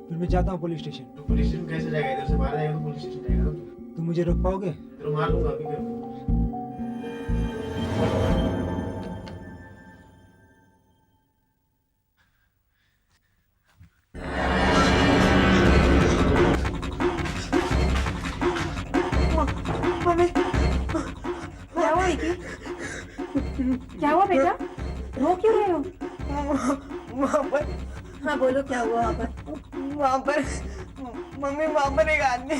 फिर मैं जाता हूँ पुलिस स्टेशन।
तो पुलिस स्टेशन कैसे जाएगा? इधर से बाहर जाएगा तो पुलिस स्टेशन जाएगा ना तू।
तुम मुझे रोक पाओगे?
तेरे को मार दूंगा अभी फिर।
क्या हुआ बेटा? रो क्यों रहे हो?
वहाँ पर, हाँ बोलो क्या हुआ वहाँ पर? वहाँ पर मम्मी, वहाँ पर एक आदमी,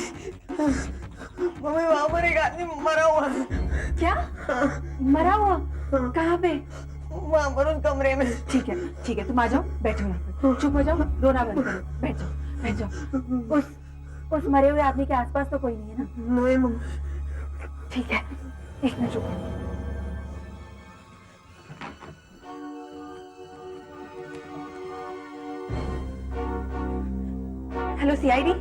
मम्मी वहाँ पर एक आदमी मरा हुआ।
क्या? मरा हुआ? कहाँ पे?
वहां पर उस कमरे में।
ठीक है, तुम आ जाओ, बैठो यहाँ पर, चुप हो जाओ, रोना बंद करो, बैठ जाओ।
उस मरे हुए आदमी के आसपास तो कोई नहीं है ना?
नहीं मम्मी।
ठीक है, एक मिनट रुको। हेलो सीआईडी,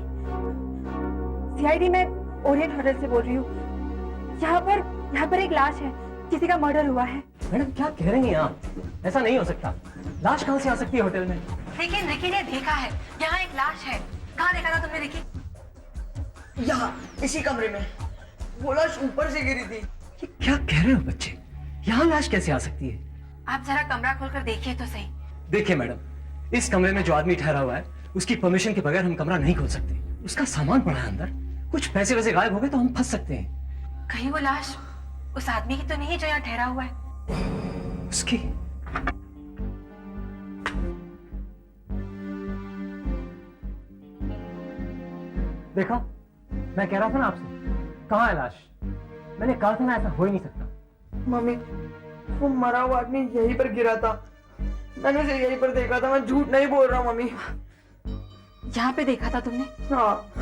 मैं ओरिएंट होटल से बोल रही हूँ। यहाँ पर एक लाश है, किसी का मर्डर हुआ है।
मैडम क्या कह रही हैं आप? ऐसा नहीं हो सकता। लाश कहाँ से आ सकती है होटल में?
लेकिन रिकी ने देखा है, यहाँ एक लाश है। कहाँ देखा था तुमने रिकी?
यहाँ इसी कमरे में। वो लाश ऊपर से गिरी थी।
ये क्या कह रहे हो बच्चे? यहाँ लाश कैसे आ सकती है?
आप जरा कमरा खोलकर देखिए तो सही।
देखिए मैडम, इस कमरे में जो आदमी ठहरा हुआ है उसकी परमिशन के बगैर हम कमरा नहीं खोल सकते। उसका सामान पड़ा है अंदर, कुछ पैसे वैसे गायब हो गए तो हम फंस सकते हैं।
कहीं वो लाश उस आदमी की तो नहीं जो यहाँ ठहरा हुआ है?
उसकी? देखा, मैं कह रहा था ना आपसे, कहाँ है लाश? मैंने कहा था ना ऐसा हो ही नहीं सकता।
मम्मी, वो मरा हुआ आदमी यहीं पर गिरा था। मैंने उसे यहीं पर देखा था, मैं झूठ नहीं बोल रहा हूँ मम्मी।
यहाँ पे देखा था तुमने?
हाँ।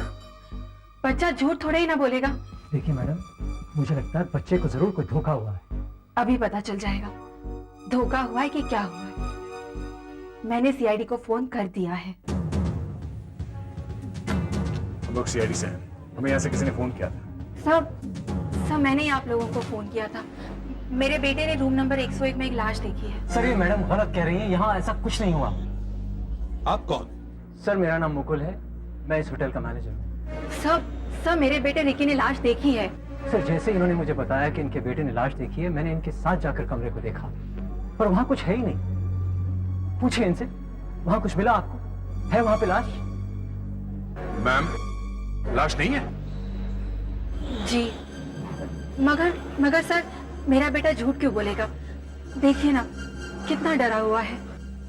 बच्चा झूठ थोड़े ही ना बोलेगा।
देखिए मैडम, मुझे लगता है बच्चे को जरूर कोई धोखा हुआ है।
अभी पता चल जाएगा धोखा हुआ है कि क्या हुआ है। मैंने सीआईडी को फोन कर दिया है।
हम लोग सीआईडी से हैं, हमें यहाँ से किसी ने फोन किया था।
सब मैंने ही आप लोगों को फोन किया था। मेरे बेटे ने रूम नंबर 101 में एक लाश देखी है।
सर ये मैडम गलत कह रही हैं, यहाँ ऐसा कुछ नहीं हुआ।
आप कौन?
सर मेरा नाम मुकुल है, मैं इस होटल का मैनेजर हूँ।
सब मेरे बेटे रिकी ने लाश देखी है।
सर जैसे इन्होंने मुझे बताया कि इनके बेटे ने लाश देखी है, मैंने इनके साथ जाकर कमरे को देखा, पर वहां कुछ है ही नहीं। पूछिए इनसे, वहां कुछ मिला आपको? है वहां पे लाश?
मैम, लाश नहीं है।
जी, मगर सर मेरा बेटा झूठ क्यों बोलेगा? देखिए ना कितना डरा हुआ है।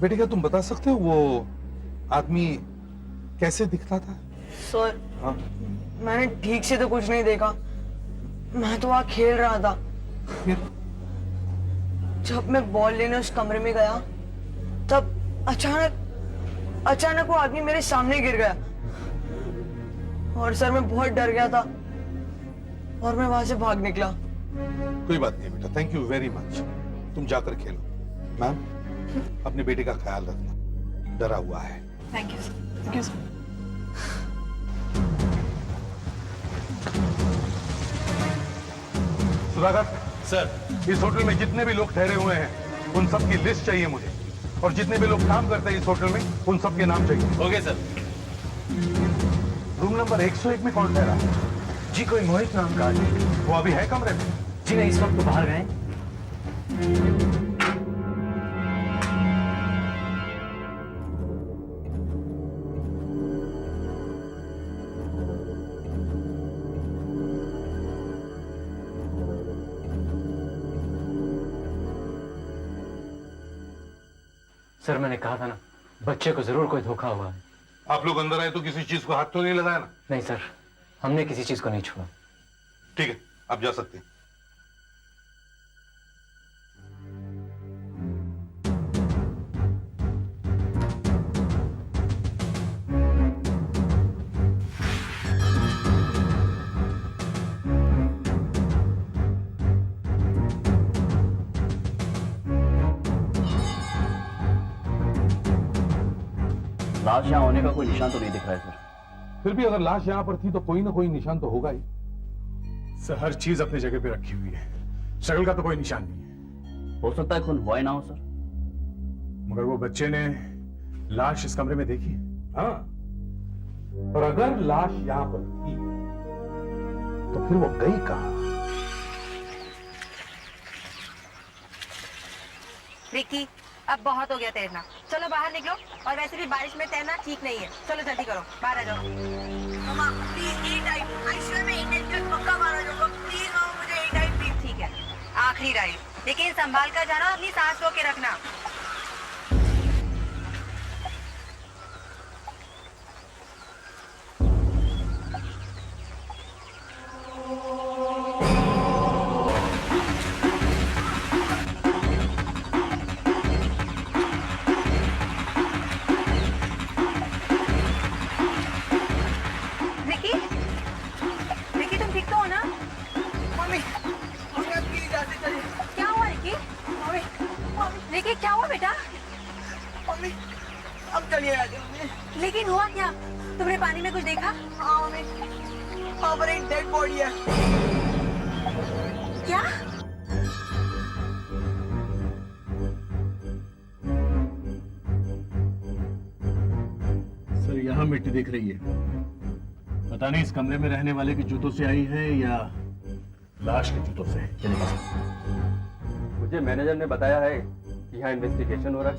बेटे क्या तुम बता सकते हो वो आदमी कैसे दिखता था?
सर,
हाँ?
मैंने ठीक से तो कुछ नहीं देखा। मैं तो वहां खेल रहा था।
फिर?
जब मैं बॉल लेने उस कमरे में गया तब अचानक वो आदमी मेरे सामने गिर गया और सर मैं बहुत डर गया था और मैं वहां से भाग निकला।
कोई बात नहीं बेटा, थैंक यू वेरी मच। तुम जाकर खेलो। मैम, अपने बेटे का ख्याल रखना, डरा हुआ है।
Thank you sir.
Thank you sir.
Sudhakar sir, इस होटल में जितने भी लोग ठहरे हुए हैं उन सब की लिस्ट चाहिए मुझे, और जितने भी लोग काम करते हैं इस होटल में उन सब के नाम चाहिए।
Okay sir.
रूम नंबर 101 में कौन ठहरा?
जी कोई मोहित नाम का आदमी।
वो अभी है कमरे में?
जी नहीं, इस वक्त तो बाहर गए। सर मैंने कहा था ना, बच्चे को जरूर कोई धोखा हुआ है।
आप लोग अंदर आए तो किसी चीज को हाथ तो नहीं लगाया ना?
नहीं सर, हमने किसी चीज को नहीं छुआ।
ठीक है, आप जा सकते हैं।
लाश यहाँ होने का कोई निशान तो नहीं दिख रहा है सर।
फिर भी अगर लाश यहाँ पर थी तो कोई ना कोई निशान तो होगा ही।
सर हर चीज अपनी जगह पे रखी हुई है, शक्ल का तो कोई निशान नहीं है।
हो सकता है खून हुआ ही ना हो सर।
मगर वो बच्चे ने लाश इस कमरे में देखी।
हाँ, और अगर लाश यहाँ पर थी तो फिर वो गई कहाँ?
रिकी, अब बहुत हो गया तैरना, चलो बाहर निकलो। और वैसे भी बारिश में तैरना ठीक नहीं है, चलो जल्दी करो, बाहर आ जाओ।
मामा प्लीज एक टाइम, आईसीयू में एक टाइम पक्का मारा जाऊंगा प्लीज मामा, मुझे एक टाइम प्लीज।
ठीक है, आखिरी राइड, लेकिन संभाल कर जाना, अपनी सांस रोक के रखना। क्या हुआ रिकी? रिकी क्या हुआ बेटा?
मम्मी अब चलिए आगे मम्मी।
लेकिन हुआ क्या? तुमने पानी में कुछ देखा?
हाँ मम्मी, वहाँ पर एक डेड बॉडी है।
क्या?
सर यहाँ मिट्टी दिख रही है, पता नहीं इस कमरे में रहने वाले के जूतों से आई है या लाश के जूतों से।
मुझे मैनेजर ने बताया है कि यहाँ इन्वेस्टिगेशन हो रहा है।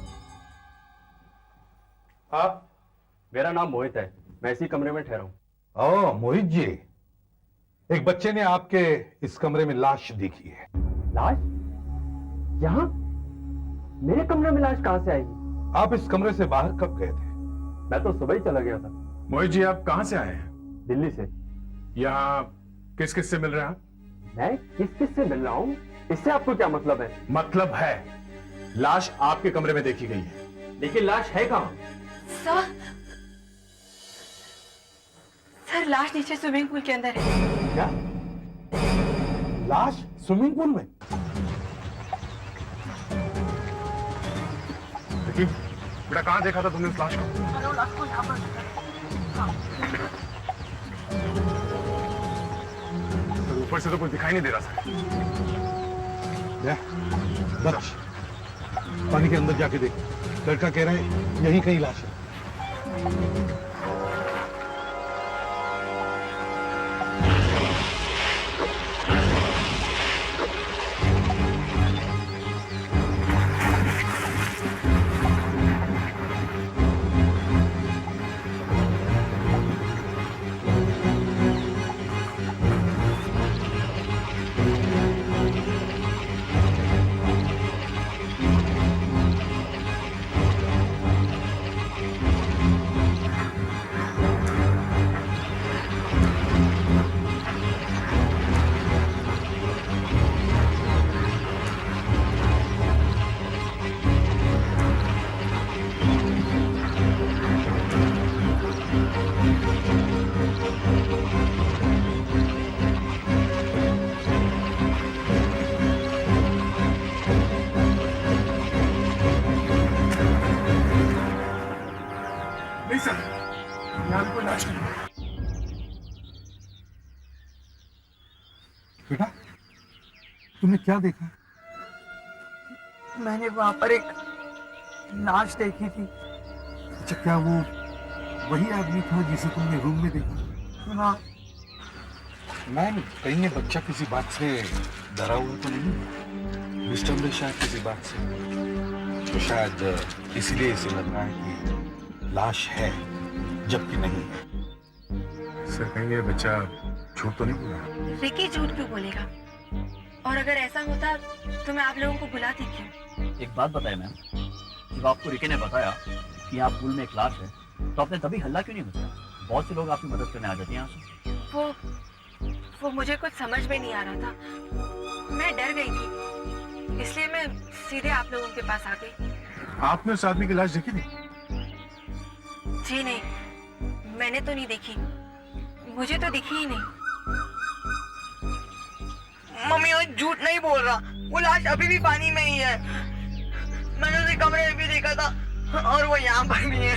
आप?
मेरा नाम मोहित है, मैं इसी कमरे में ठहरा हूँ।
ओ मोहित जी, एक बच्चे ने आपके इस कमरे में लाश देखी है।
लाश? यहाँ? मेरे कमरे में लाश कहाँ से आएगी?
आप इस कमरे से बाहर कब गए थे?
मैं तो सुबह ही चला गया था।
मोहित जी, आप कहां से आए हैं?
दिल्ली से।
यहाँ किस किस से मिल रहे हैं आप?
मैं किस किस से मिल रहा हूँ, इससे आपको क्या मतलब है?
मतलब है, लाश आपके कमरे में देखी गई है।
लेकिन लाश है कहाँ?
सर लाश नीचे स्विमिंग पूल के अंदर है।
क्या? लाश स्विमिंग पूल में?
देखिए बेटा, कहां देखा था तुमने उस लाश को? तो ऊपर से तो कुछ दिखाई नहीं दे रहा सर।
बस पानी के अंदर जाके देख, लड़का कह रहा है यहीं कहीं लाश है। बेटा, तुमने क्या देखा?
मैंने वहां पर एक लाश देखी थी।
अच्छा, क्या वो वही आदमी था जिसे तुमने रूम में देखा?
हाँ।
मैम, कहीं ये बच्चा किसी बात से डरा हुआ तो नहीं? डिस्टर्ब है शायद किसी बात से, तो शायद इसीलिए इसे लग रहा है कि लाश है जबकि नहीं है।
सर कहीं ये बच्चा झूठ तो नहीं बोल रहा?
रिकी झूठ क्यों बोलेगा? और अगर ऐसा होता तो मैं आप लोगों को बुलाती क्यों?
एक बात बताए मैम, जब आपको रिकी ने बताया कि यहाँ पूल में एक लाश है, तो आपने तभी हल्ला क्यों नहीं मचाया? बहुत से लोग आपकी मदद करने आ जाते हैं यहाँ से।
वो मुझे कुछ समझ में नहीं आ रहा था, मैं डर गई थी, इसलिए मैं सीधे आप लोगों के पास आ गई।
आपने उस आदमी की लाश देखी थी?
जी नहीं, मैंने तो नहीं देखी, मुझे तो दिखी ही नहीं।
मम्मी वो झूठ नहीं बोल रहा, वो लाश अभी भी पानी में ही है। मैंने उसे कमरे में भी देखा था और वो यहाँ पर भी है।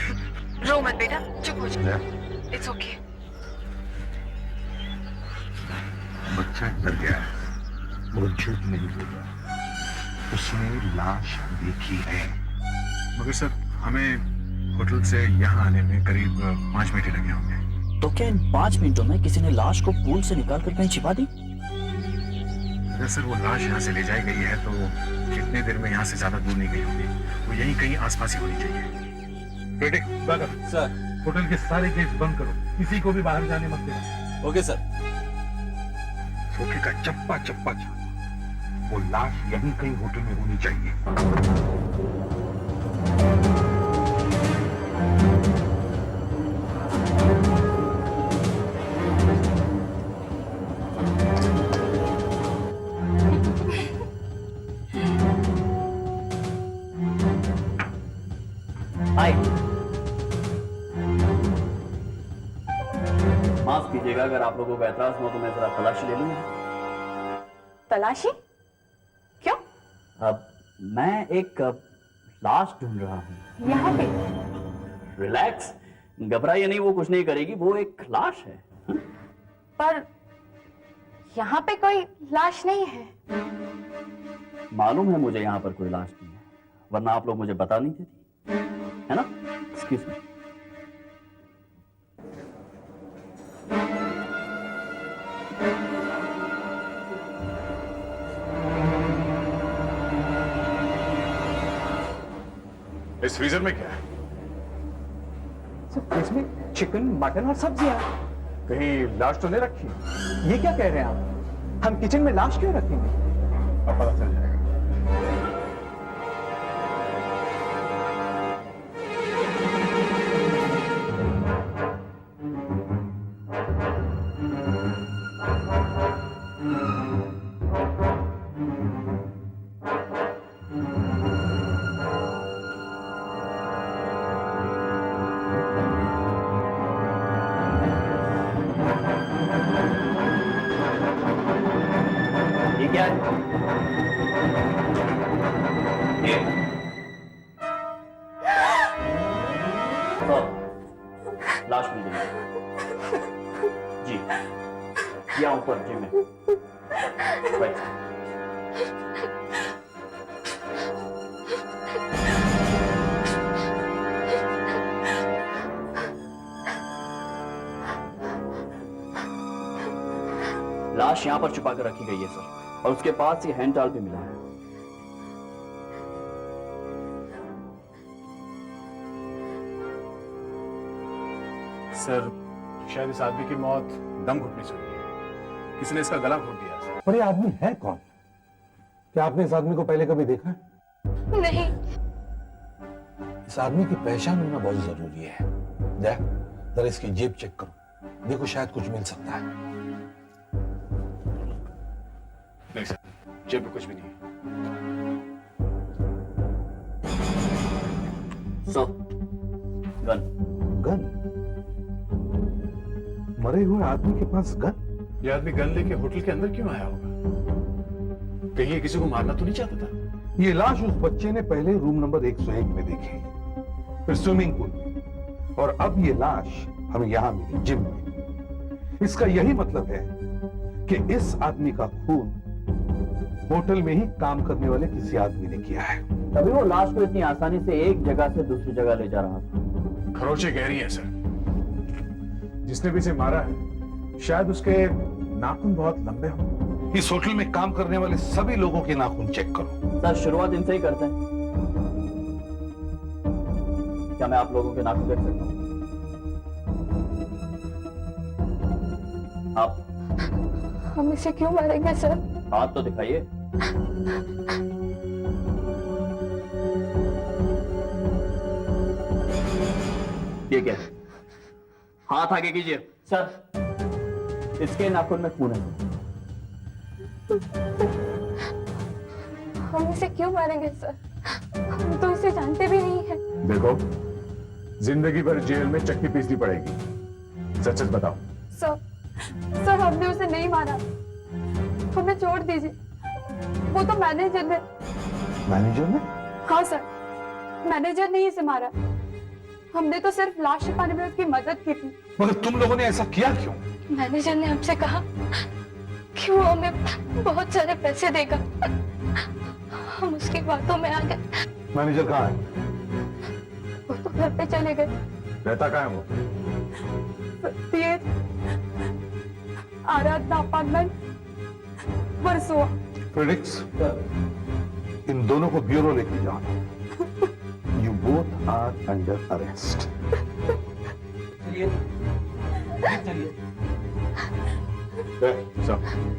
रो मत बेटा, चुप हो जा। It's okay.
बच्चा डर गया, वो झूठ नहीं बोला, उसने लाश देखी है।
मगर सर हमें होटल से यहाँ आने में करीब 5 मिनट लगे होंगे।
तो क्या इन 5 मिनटों में किसी ने लाश को पूल से निकाल कर कहीं छिपा दी?
अगर सर वो लाश यहाँ से ले जाई गई है तो कितने देर में यहाँ से ज्यादा दूर नहीं गई होगी, वो यहीं कहीं आसपास ही होनी चाहिए।
बेटे सर, होटल के सारे गेट बंद करो, किसी को भी बाहर जाने मत देना।
Okay sir.
सोफे का चप्पा चप्पा छाना, वो लाश यहीं कहीं होटल में होनी चाहिए।
माफ कीजिएगा, अगर आप लोगों को एतराज हो तो मैं जरा तलाशी ले लूंगा।
तलाशी?
अब मैं एक लाश ढूंढ रहा हूँ।
यहाँ पे?
रिलैक्स, घबराइए नहीं, वो कुछ नहीं करेगी, वो एक लाश है।
पर यहाँ पे कोई लाश नहीं है।
मालूम है मुझे यहाँ पर कोई लाश नहीं है, वरना आप लोग मुझे बता नहीं देती, है ना? Excuse me.
इस फ्रीजर में क्या है?
इसमें चिकन, मटन और सब्जियां।
कहीं लाश तो नहीं रखी?
ये क्या कह रहे हैं आप? हम किचन में लाश क्यों रखेंगे?
अब पता चल जाएगा।
ये क्या है? ये लाश मिल गई जी, यहाँ ऊपर जिम में। राइट। लाश यहाँ पर छुपा कर रखी गई है सर, और उसके पास ये हैंड टाल भी मिला है।
सर, शायद इस आदमी की मौत दम घुटने से हुई है। किसी ने इसका गला घोट दिया सर।
पर ये आदमी है कौन? क्या आपने इस आदमी को पहले कभी देखा है?
नहीं।
इस आदमी की पहचान होना बहुत जरूरी है। देख, जरा इसकी जेब चेक करो, देखो शायद कुछ मिल सकता है।
नहीं सर, जेब में कुछ भी नहीं है।
Sir, gun.
गन? मरे हुए आदमी के पास गन?
ये आदमी गन लेके होटल के अंदर क्यों आया होगा? कहीं ये किसी को मारना तो नहीं चाहता था?
ये लाश उस बच्चे ने पहले रूम नंबर 101 में देखी, फिर स्विमिंग पूल में, और अब ये लाश हमें यहां मिली जिम में। इसका यही मतलब है कि इस आदमी का खून होटल में ही काम करने वाले किसी आदमी ने किया है।
तभी वो लाश को इतनी आसानी से एक जगह से दूसरी जगह ले जा रहा था।
खरोचे गहरी है सर। जिसने भी इसे मारा है, शायद उसके नाखून बहुत लंबे हों।
इस होटल में काम करने वाले सभी लोगों के नाखून चेक करो।
सर, शुरुआत इनसे ही करते हैं। क्या मैं आप लोगों के नाखून देख सकता हूँ? आप
हम इसे क्यों मारेंगे सर?
हाथ तो दिखाइए। ये क्या है? हाथ आगे कीजिए। सर, इसके नाखून में खून है।
हम इसे क्यों मारेंगे सर? हम तो इसे जानते भी नहीं है।
देखो, जिंदगी भर जेल में चक्की पीसनी पड़ेगी। सच सच बताओ।
सर, हमने उसे नहीं मारा, हमें छोड़ दीजिए। वो तो मैनेजर ने।
मैनेजर ने?
हाँ सर, मैनेजर ने ही इसे मारा। हमने तो सिर्फ लाश छिपाने में उसकी मदद की थी।
मगर तुम लोगों ने ऐसा किया क्यों?
मैनेजर ने हमसे कहा कि वो हमें बहुत सारे पैसे देगा। हम उसकी बातों में आ गए।
मैनेजर कहाँ है?
वो तो घर पे चले गए।
रहता कहाँ है वो?
ये आराधना अपार्टमेंट, वर्सोवा।
फेलिक्स, इन दोनों को ब्यूरो लेके जाओ। You both are under arrest.
चलिए, चलिए।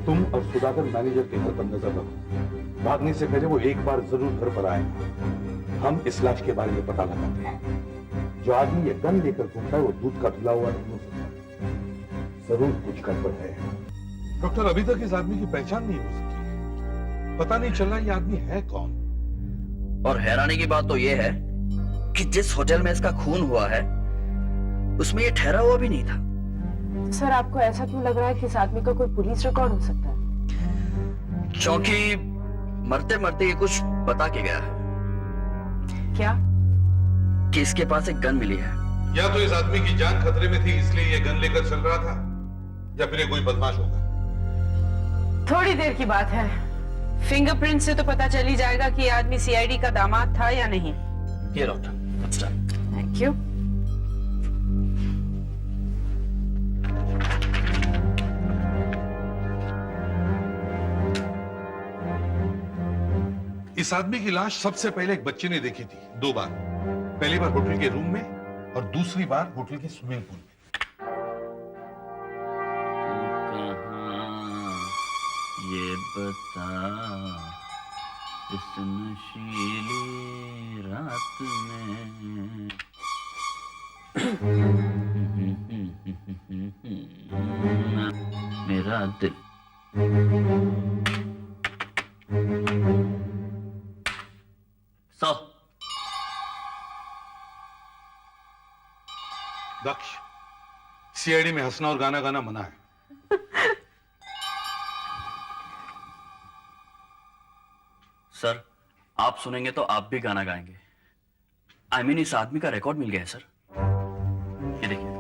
तुम और सुधाकर मैनेजर के घर पर नजर रखो। भागने से पहले वो एक बार जरूर घर पर आएगा। हम इस लाश के बारे में पता लगाते हैं। जो आदमी ये गन लेकर घूमता है वो दूध का धुला हुआ नहीं हो सकता। जरूर कुछ गड़बड़ है। डॉक्टर, अभी तक इस आदमी की पहचान नहीं हो सकी। पता नहीं चला ये आदमी है कौन।
और हैरानी की बात तो ये है कि जिस होटल में इसका खून हुआ है उसमें ये ठहरा हुआ भी नहीं था।
सर, आपको ऐसा क्यों लग रहा है कि इस आदमी का कोई पुलिस रिकॉर्ड हो सकता है?
क्योंकि मरते मरते ये कुछ बता के गया है
क्या?
कि इसके पास एक गन मिली है।
या तो इस आदमी की जान खतरे में थी इसलिए ये गन लेकर चल रहा था, या फिर ये कोई बदमाश होगा।
थोड़ी देर की बात है, फिंगरप्रिंट से तो पता चल ही जाएगा कि ये आदमी सीआईडी का दामाद था या नहीं।
ये डॉक्टर,
थैंक यू।
इस आदमी की लाश सबसे पहले एक बच्चे ने देखी थी 2 बार। पहली बार होटल के रूम में और दूसरी बार होटल के स्विमिंग पूल में।
ये बता इस नशीली रात में मेरा दिल
दक्ष, सीआईडी में हंसना और गाना गाना मना है।
सर, आप सुनेंगे तो आप भी गाना गाएंगे। I mean, इस आदमी का रिकॉर्ड मिल गया है सर। ये देखिए,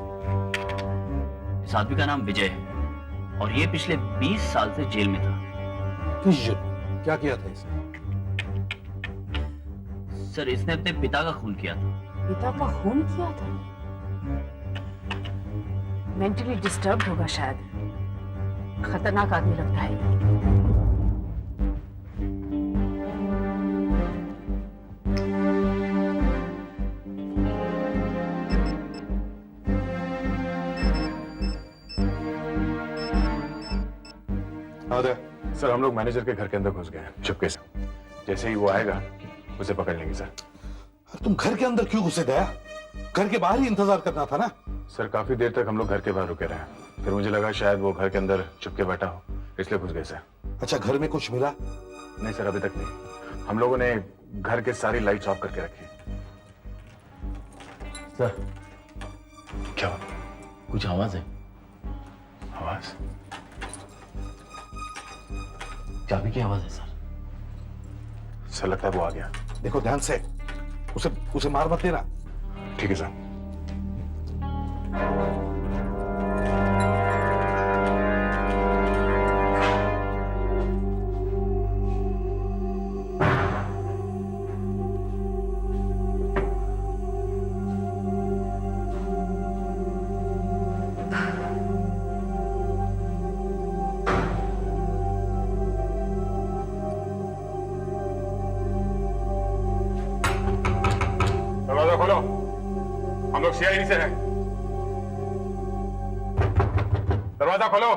इस आदमी का नाम विजय है और ये पिछले 20 साल से जेल में था।
किस जेल? क्या किया था इसने?
सर, इसने अपने पिता का खून किया था।
पिता का खून किया था? मेंटली डिस्टर्ब होगा शायद। खतरनाक आदमी लगता है।
सर, हम लोग मैनेजर के घर के अंदर घुस गए हैं चुपके से। जैसे ही वो आएगा उसे पकड़ लेंगे सर।
तुम घर के अंदर क्यों घुसे दया? घर के बाहर ही इंतजार करना था ना।
सर, काफी देर तक हम लोग घर के बाहर रुके रहे, फिर मुझे लगा शायद वो घर के अंदर चुपके बैठा हो, इसलिए घुस गए सर।
अच्छा, घर में कुछ मिला?
नहीं सर, अभी तक नहीं। हम लोगों ने घर के सारी लाइट्स ऑफ करके रखी।
सर,
क्या
कुछ आवाज है?
आवाज?
चाबी की आवाज है सर।
सर, लगता है वो आ गया।
देखो ध्यान से, उसे मार मत देना।
ठीक है सर। दरवाजा खोलो, हम लोग सीआईडी से हैं। दरवाजा खोलो।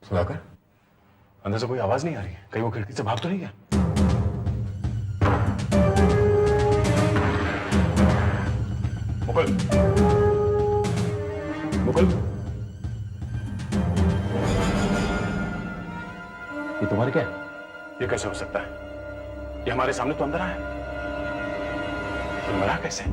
सुधाकर, अंदर से कोई आवाज नहीं आ रही है। कहीं वो खिड़की से भाग तो नहीं गया? मुकुल, मुकुल,
ये तुम्हारे क्या है?
ये कैसे हो सकता है? ये हमारे सामने तो अंदर आया। ये मरा कैसे?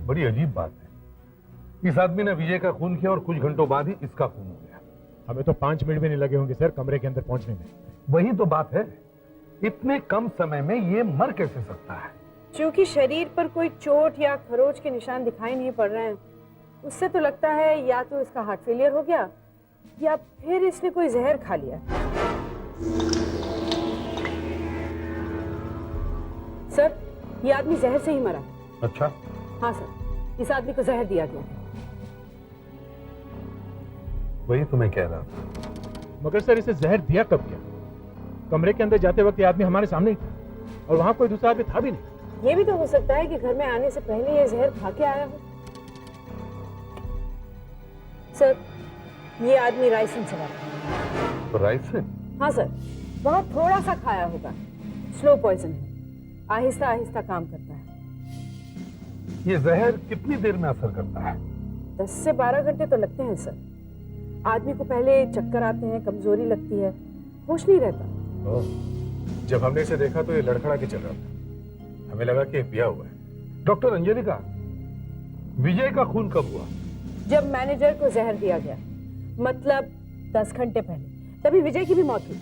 बड़ी अजीब बात है। इस आदमी ने विजय का खून किया और कुछ घंटों बाद ही इसका खून हो गया।
हमें तो 5 मिनट भी नहीं लगे होंगे सर कमरे के अंदर पहुंचने में।
वही तो बात है, इतने कम समय में ये मर कैसे सकता है?
क्योंकि शरीर पर कोई चोट या खरोच के निशान दिखाई नहीं पड़ रहे हैं, उससे तो लगता है या तो इसका हार्ट फेलियर हो गया या फिर इसने कोई जहर खा लिया। सर, ये आदमी जहर से ही मरा।
अच्छा?
हाँ सर, इस आदमी को जहर दिया गया।
वही तो मैं कह रहा था।
मगर सर, इसे जहर दिया कब गया? कमरे के अंदर जाते वक्त ये आदमी हमारे सामने ही था और वहां कोई दूसरा आदमी था भी नहीं।
ये भी तो हो सकता है कि घर में आने से पहले ये जहर खा के आया हो। सर, ये आदमी राइसिन से मरा।
तो राइसिन?
हाँ सर, बहुत थोड़ा सा खाया होगा। स्लो पॉइजन है, आहिस्ता आहिस्ता काम करता है।
ये जहर कितनी देर में असर करता है?
10 से 12 घंटे तो लगते हैं सर। आदमी को पहले चक्कर आते हैं, कमजोरी लगती है, होश नहीं रहता।
जब हमने इसे देखा तो ये लड़खड़ा के चल रहा था।
हमें लगा कि ब्याह हुआ है। डॉक्टर अंजलिका, विजय का खून कब हुआ?
जब मैनेजर को जहर दिया गया, मतलब 10 घंटे पहले, तभी विजय की भी मौत हुई।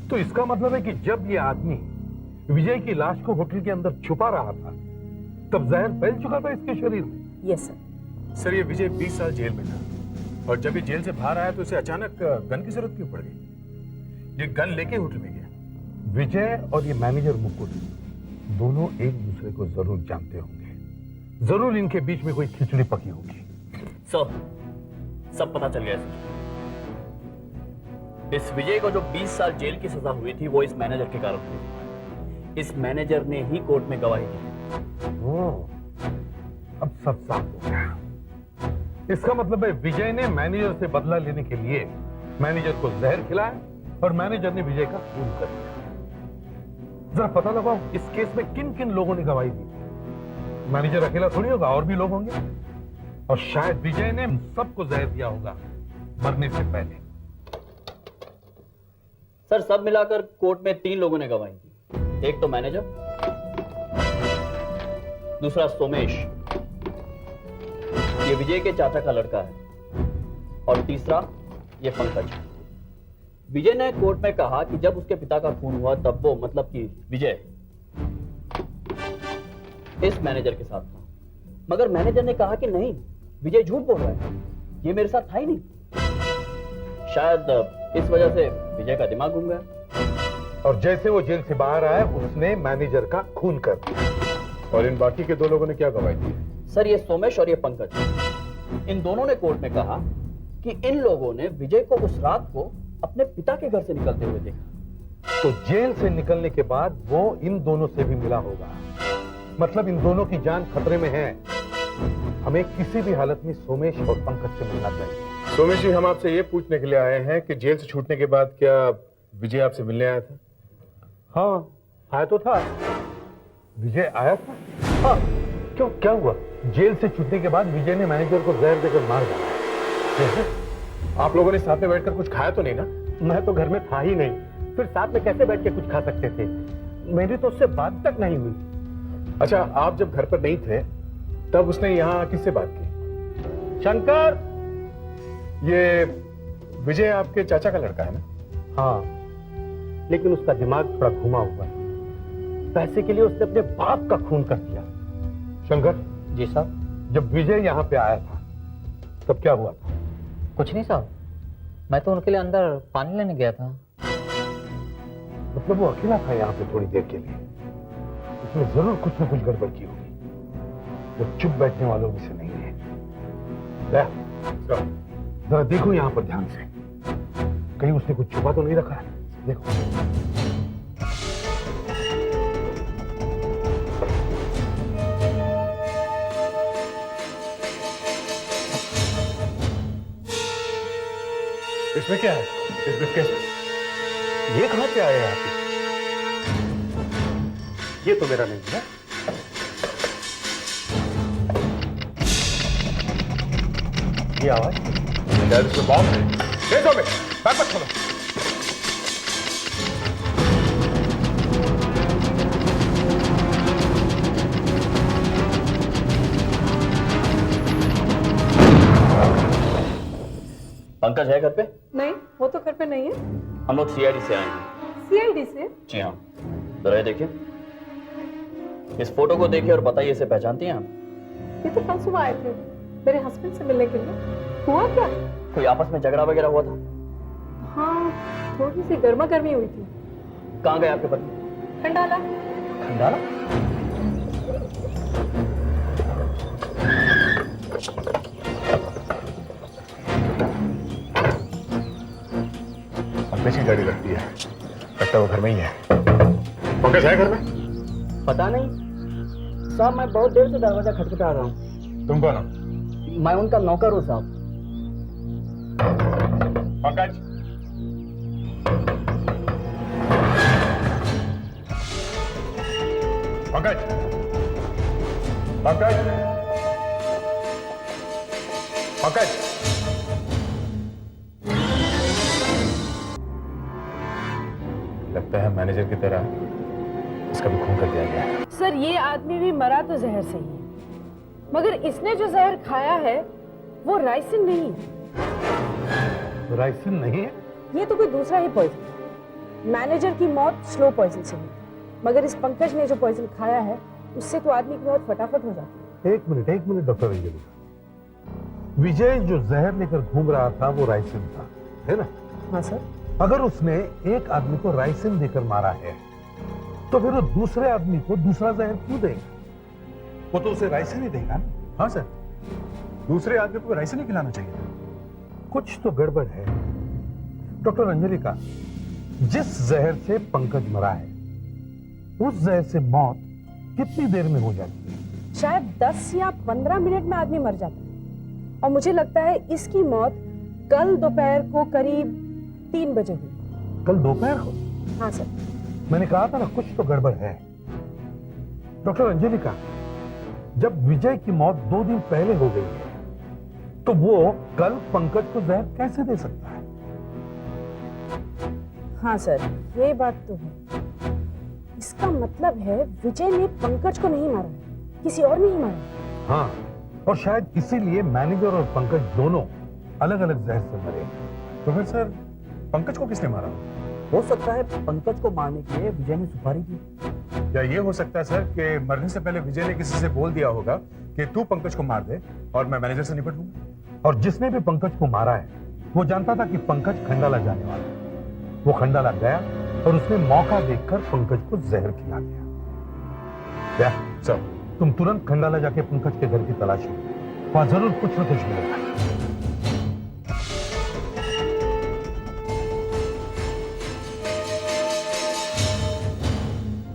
तो इसका मतलब है कि जब ये आदमी विजय की लाश को होटल के अंदर छुपा रहा था, तब जहर फैल चुका था इसके शरीर में।
Yes sir.
सर, ये विजय 20 साल जेल में था और जब ये जेल से बाहर आया तो उसे अचानक गन की जरूरत क्यों पड़ गई? ये गन लेके होटल में गया।
विजय और ये मैनेजर मुकुल दोनों एक दूसरे को जरूर जानते होंगे। जरूर इनके बीच में कोई खिचड़ी पकी होगी।
सर, सब पता चल गया सर। इस विजय को जो 20 साल जेल की सजा हुई थी वो इस मैनेजर के कारण हुई। इस मैनेजर ने ही कोर्ट में गवाही दी।
अब सब साफ हो गया। इसका मतलब है विजय ने मैनेजर से बदला लेने के लिए मैनेजर को जहर खिलाया और मैनेजर ने विजय का खून कर दिया। जरा पता लगाओ इस केस में किन किन लोगों ने गवाही दी। मैनेजर अकेला थोड़ी होगा, और भी लोग होंगे। और शायद विजय ने सबको जहर दिया होगा मरने से पहले।
सर, सब मिलाकर कोर्ट में 3 लोगों ने गवाही दी। एक तो मैनेजर, दूसरा सोमेश, ये विजय के चाचा का लड़का है, और तीसरा ये पंकज। विजय ने कोर्ट में कहा कि जब उसके पिता का खून हुआ तब वो, मतलब कि विजय, इस मैनेजर के साथ था। मगर मैनेजर ने कहा कि नहीं, विजय झूठ बोल रहा है, ये मेरे साथ था ही नहीं। शायद इस वजह से विजय का दिमाग घूम गया
और जैसे वो जेल से बाहर आया उसने मैनेजर का खून कर दिया।
और इन बाकी के 2 लोगों ने क्या गवाही दी?
सर, ये सोमेश और ये पंकज, इन दोनों ने कोर्ट में कहा कि इन लोगों ने विजय को उस रात को अपने पिता के घर से निकलते हुए देखा।
तो जेल से निकलने के बाद वो इन दोनों से भी मिला होगा। मतलब इन दोनों की जान खतरे में है। हमें किसी भी हालत में सोमेश और पंकज से मिलना चाहिए।
सोमेश जी, हम आपसे ये पूछने के लिए आए हैं कि जेल से छूटने के बाद क्या विजय आपसे मिलने आया था?
हाँ, आया तो था। विजय आया था? हाँ। क्यों, क्या हुआ? जेल से छूटने के बाद विजय ने मैनेजर को जहर देकर मार डाला।
आप लोगों ने साथ में बैठकर कुछ खाया तो नहीं ना?
मैं तो घर में था ही नहीं, फिर साथ में कैसे बैठ के कुछ खा सकते थे? मेरी तो उससे बात तक नहीं हुई।
अच्छा, आप जब घर पर नहीं थे तब उसने यहाँ किससे बात की?
शंकर,
ये विजय आपके चाचा का लड़का है ना?
हाँ, लेकिन उसका दिमाग थोड़ा घुमा हुआ है। पैसे के लिए उसने अपने बाप का खून कर दिया। शंकर
जी साहब,
जब विजय यहाँ पे आया था तब क्या हुआ था?
कुछ नहीं साहब, मैं तो उनके लिए अंदर पानी लेने गया था।
मतलब वो अकेला था यहाँ पे थोड़ी देर के लिए। उसने जरूर कुछ न कुछ गड़बड़ की होगी। वो चुप बैठने वालों में से नहीं है। जरा देखो यहाँ पर ध्यान से, कहीं उसने कुछ छुपा तो नहीं रखा है। देखो।
इसमें क्या है? इस ब्रीफकेस में?
ये कहां से आया आप? ये तो मेरा नहीं है। ये आवाज
शायद इसमें बॉम्ब है। तेज हो गए, बैक मत खोलो।
पंकज है घर पे?
नहीं, वो तो घर पे नहीं है।
हम लोग सीआईडी से आए हैं।
सीआईडी से?
जी हाँ। जरा ये देखिए, इस फोटो को देखिए और बताइए, इसे पहचानती हैं आप?
ये तो कल सुबह आए थे मेरे हस्बैंड से मिलने के लिए। हुआ क्या?
कोई आपस में झगड़ा वगैरह हुआ था?
हाँ, थोड़ी सी गर्मा गर्मी हुई थी।
कहाँ गए आपके पति?
खंडाला।
खंडाला?
की गाड़ी रखती है, लगता है वो घर में ही है। पंकज है घर में?
पता नहीं साहब, मैं बहुत देर से दरवाजा खटखटा रहा हूँ।
तुम कौन हो?
मैं उनका नौकर हूँ साहब।
पंकज, पंकज, पंकज, पंकज। लगता है मैनेजर की तरह
इसका भी खून कर दिया गया है।
सर ये आदमी भी मरा तो जहर से ही है, मगर इसने जो जहर खाया है वो राइसिन नहीं है।
राइसिन नहीं है?
ये तो कोई दूसरा ही पॉइजन। मैनेजर की मौत स्लो पॉइजन से हुई, मगर इस पंकज ने जो पॉइजन खाया है उससे तो आदमी की मौत फटाफट हो जाती है।
एक मिनट डॉक्टर अंजलि, विजय जो जहर लेकर घूम रहा था वो राइसिन था, है ना?
हाँ सर।
अगर उसने एक आदमी को राइसिन देकर मारा है तो फिर वो दूसरे आदमी को दूसरा जहर क्यों देगा?
वो तो उसे राइसिन ही देगा ना। हाँ सर, दूसरे आदमी को राइसिन ही खिलाना चाहिए था।
कुछ तो गड़बड़ है। डॉक्टर अंजलि का जिस जहर से पंकज मरा है उस जहर से मौत कितनी देर में हो जाती है?
शायद 10 या 15 मिनट में आदमी मर जाता है, और मुझे लगता है इसकी मौत कल दोपहर को करीब 3 बजे हुई।
कल दोपहर को?
हाँ सर।
मैंने कहा था ना कुछ तो गड़बड़ है। डॉक्टर अंजलि का जब विजय की मौत 2 दिन पहले हो गई है तो वो कल पंकज को जहर कैसे दे सकता है?
हाँ सर, ये बात तो है। इसका मतलब है विजय ने पंकज को नहीं मारा, किसी और ने ही मारा।
हाँ, और शायद इसीलिए मैनेजर और पंकज दोनों अलग अलग जहर से मरे।
तो फिर सर पंकज को किसने मारा?
हो सकता है पंकज को मारने के लिए विजय ने सुपारी दी।
या ये हो सकता है सर कि मरने से पहले विजय ने किसी से बोल दिया होगा कि तू पंकज को मार दे और मैं मैनेजर से निपट लूंगा।
और जिसने भी पंकज को मारा है वो जानता था कि पंकज खंडाला जाने वाला है। वो खंडाला गया और उसने मौका देखकर पंकज को जहर खिला दिया।
सर
तुम तुरंत खंडाला जाके पंकज के घर की तलाशी लो, वहां जरूर कुछ न कुछ मिलेगा।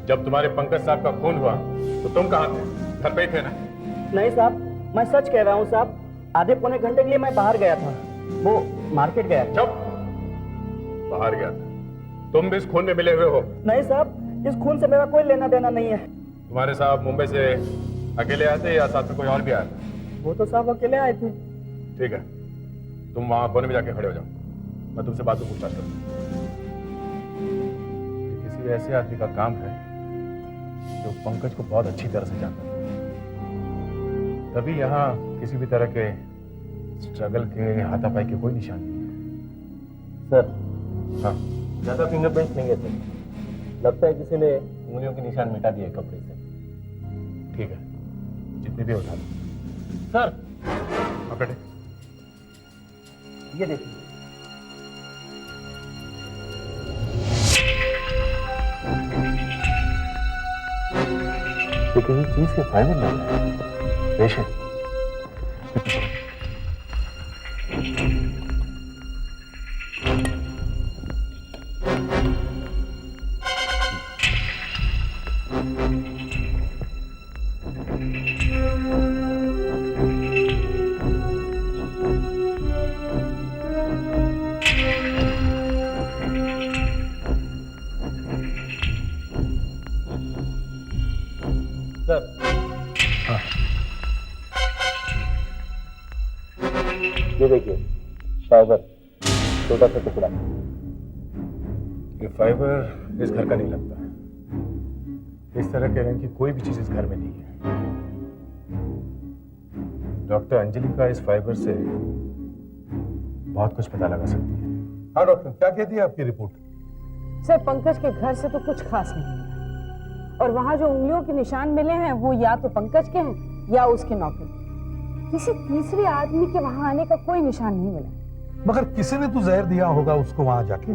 जब तुम्हारे पंकज साहब का खून हुआ तो तुम कहां थे? घर पे ही थे ना?
नहीं साहब, मैं सच कह रहा हूँ साहब। आधे पौने घंटे के लिए मैं बाहर गया था, वो मार्केट गया।
चुप! बाहर गया था? तुम भी इस खून में मिले हुए हो?
नहीं साहब, इस खून से मेरा कोई लेना देना नहीं है।
तुम्हारे साहब मुंबई से अकेले आए थे या साथ में कोई और भी आया था?
वो तो साहब अकेले आए थे।
ठीक है, तुम वहां कोने में जाके खड़े हो जाओ, मैं तुमसे बात में पूछताछ करूँ। किसी ऐसे आदमी का काम है जो पंकज को बहुत अच्छी तरह से जानता है, तभी यहाँ किसी भी तरह के स्ट्रगल के हाथापाई के कोई निशान नहीं है।
सर,
हाँ,
ज्यादा फिंगरप्रिंट्स नहीं है सर। लगता है किसी ने उंगलियों के निशान मिटा दिए कपड़े से।
ठीक है, जितने भी उठा लो।
सर
पकड़े।
ये देखिए।
ये किसी चीज के फाइबर लग रहे हैं। रेशे।
ये देखिए, फाइबर, छोटा सा टुकड़ा।
ये फाइबर इस घर का नहीं लगता है। इस तरह के रंग की कोई भी चीज इस घर में नहीं है। डॉक्टर अंजलि का इस फाइबर से बहुत कुछ पता लगा सकती है।
हाँ डॉक्टर, क्या कहती है आपकी रिपोर्ट?
सर पंकज के घर से तो कुछ खास नहीं है, और वहां जो उंगलियों के निशान मिले हैं वो या तो पंकज के हैं या उसके नौकर। किसी तीसरे आदमी के वहां आने का कोई निशान नहीं मिला।
मगर किसी ने तो जहर दिया होगा उसको वहां जाके।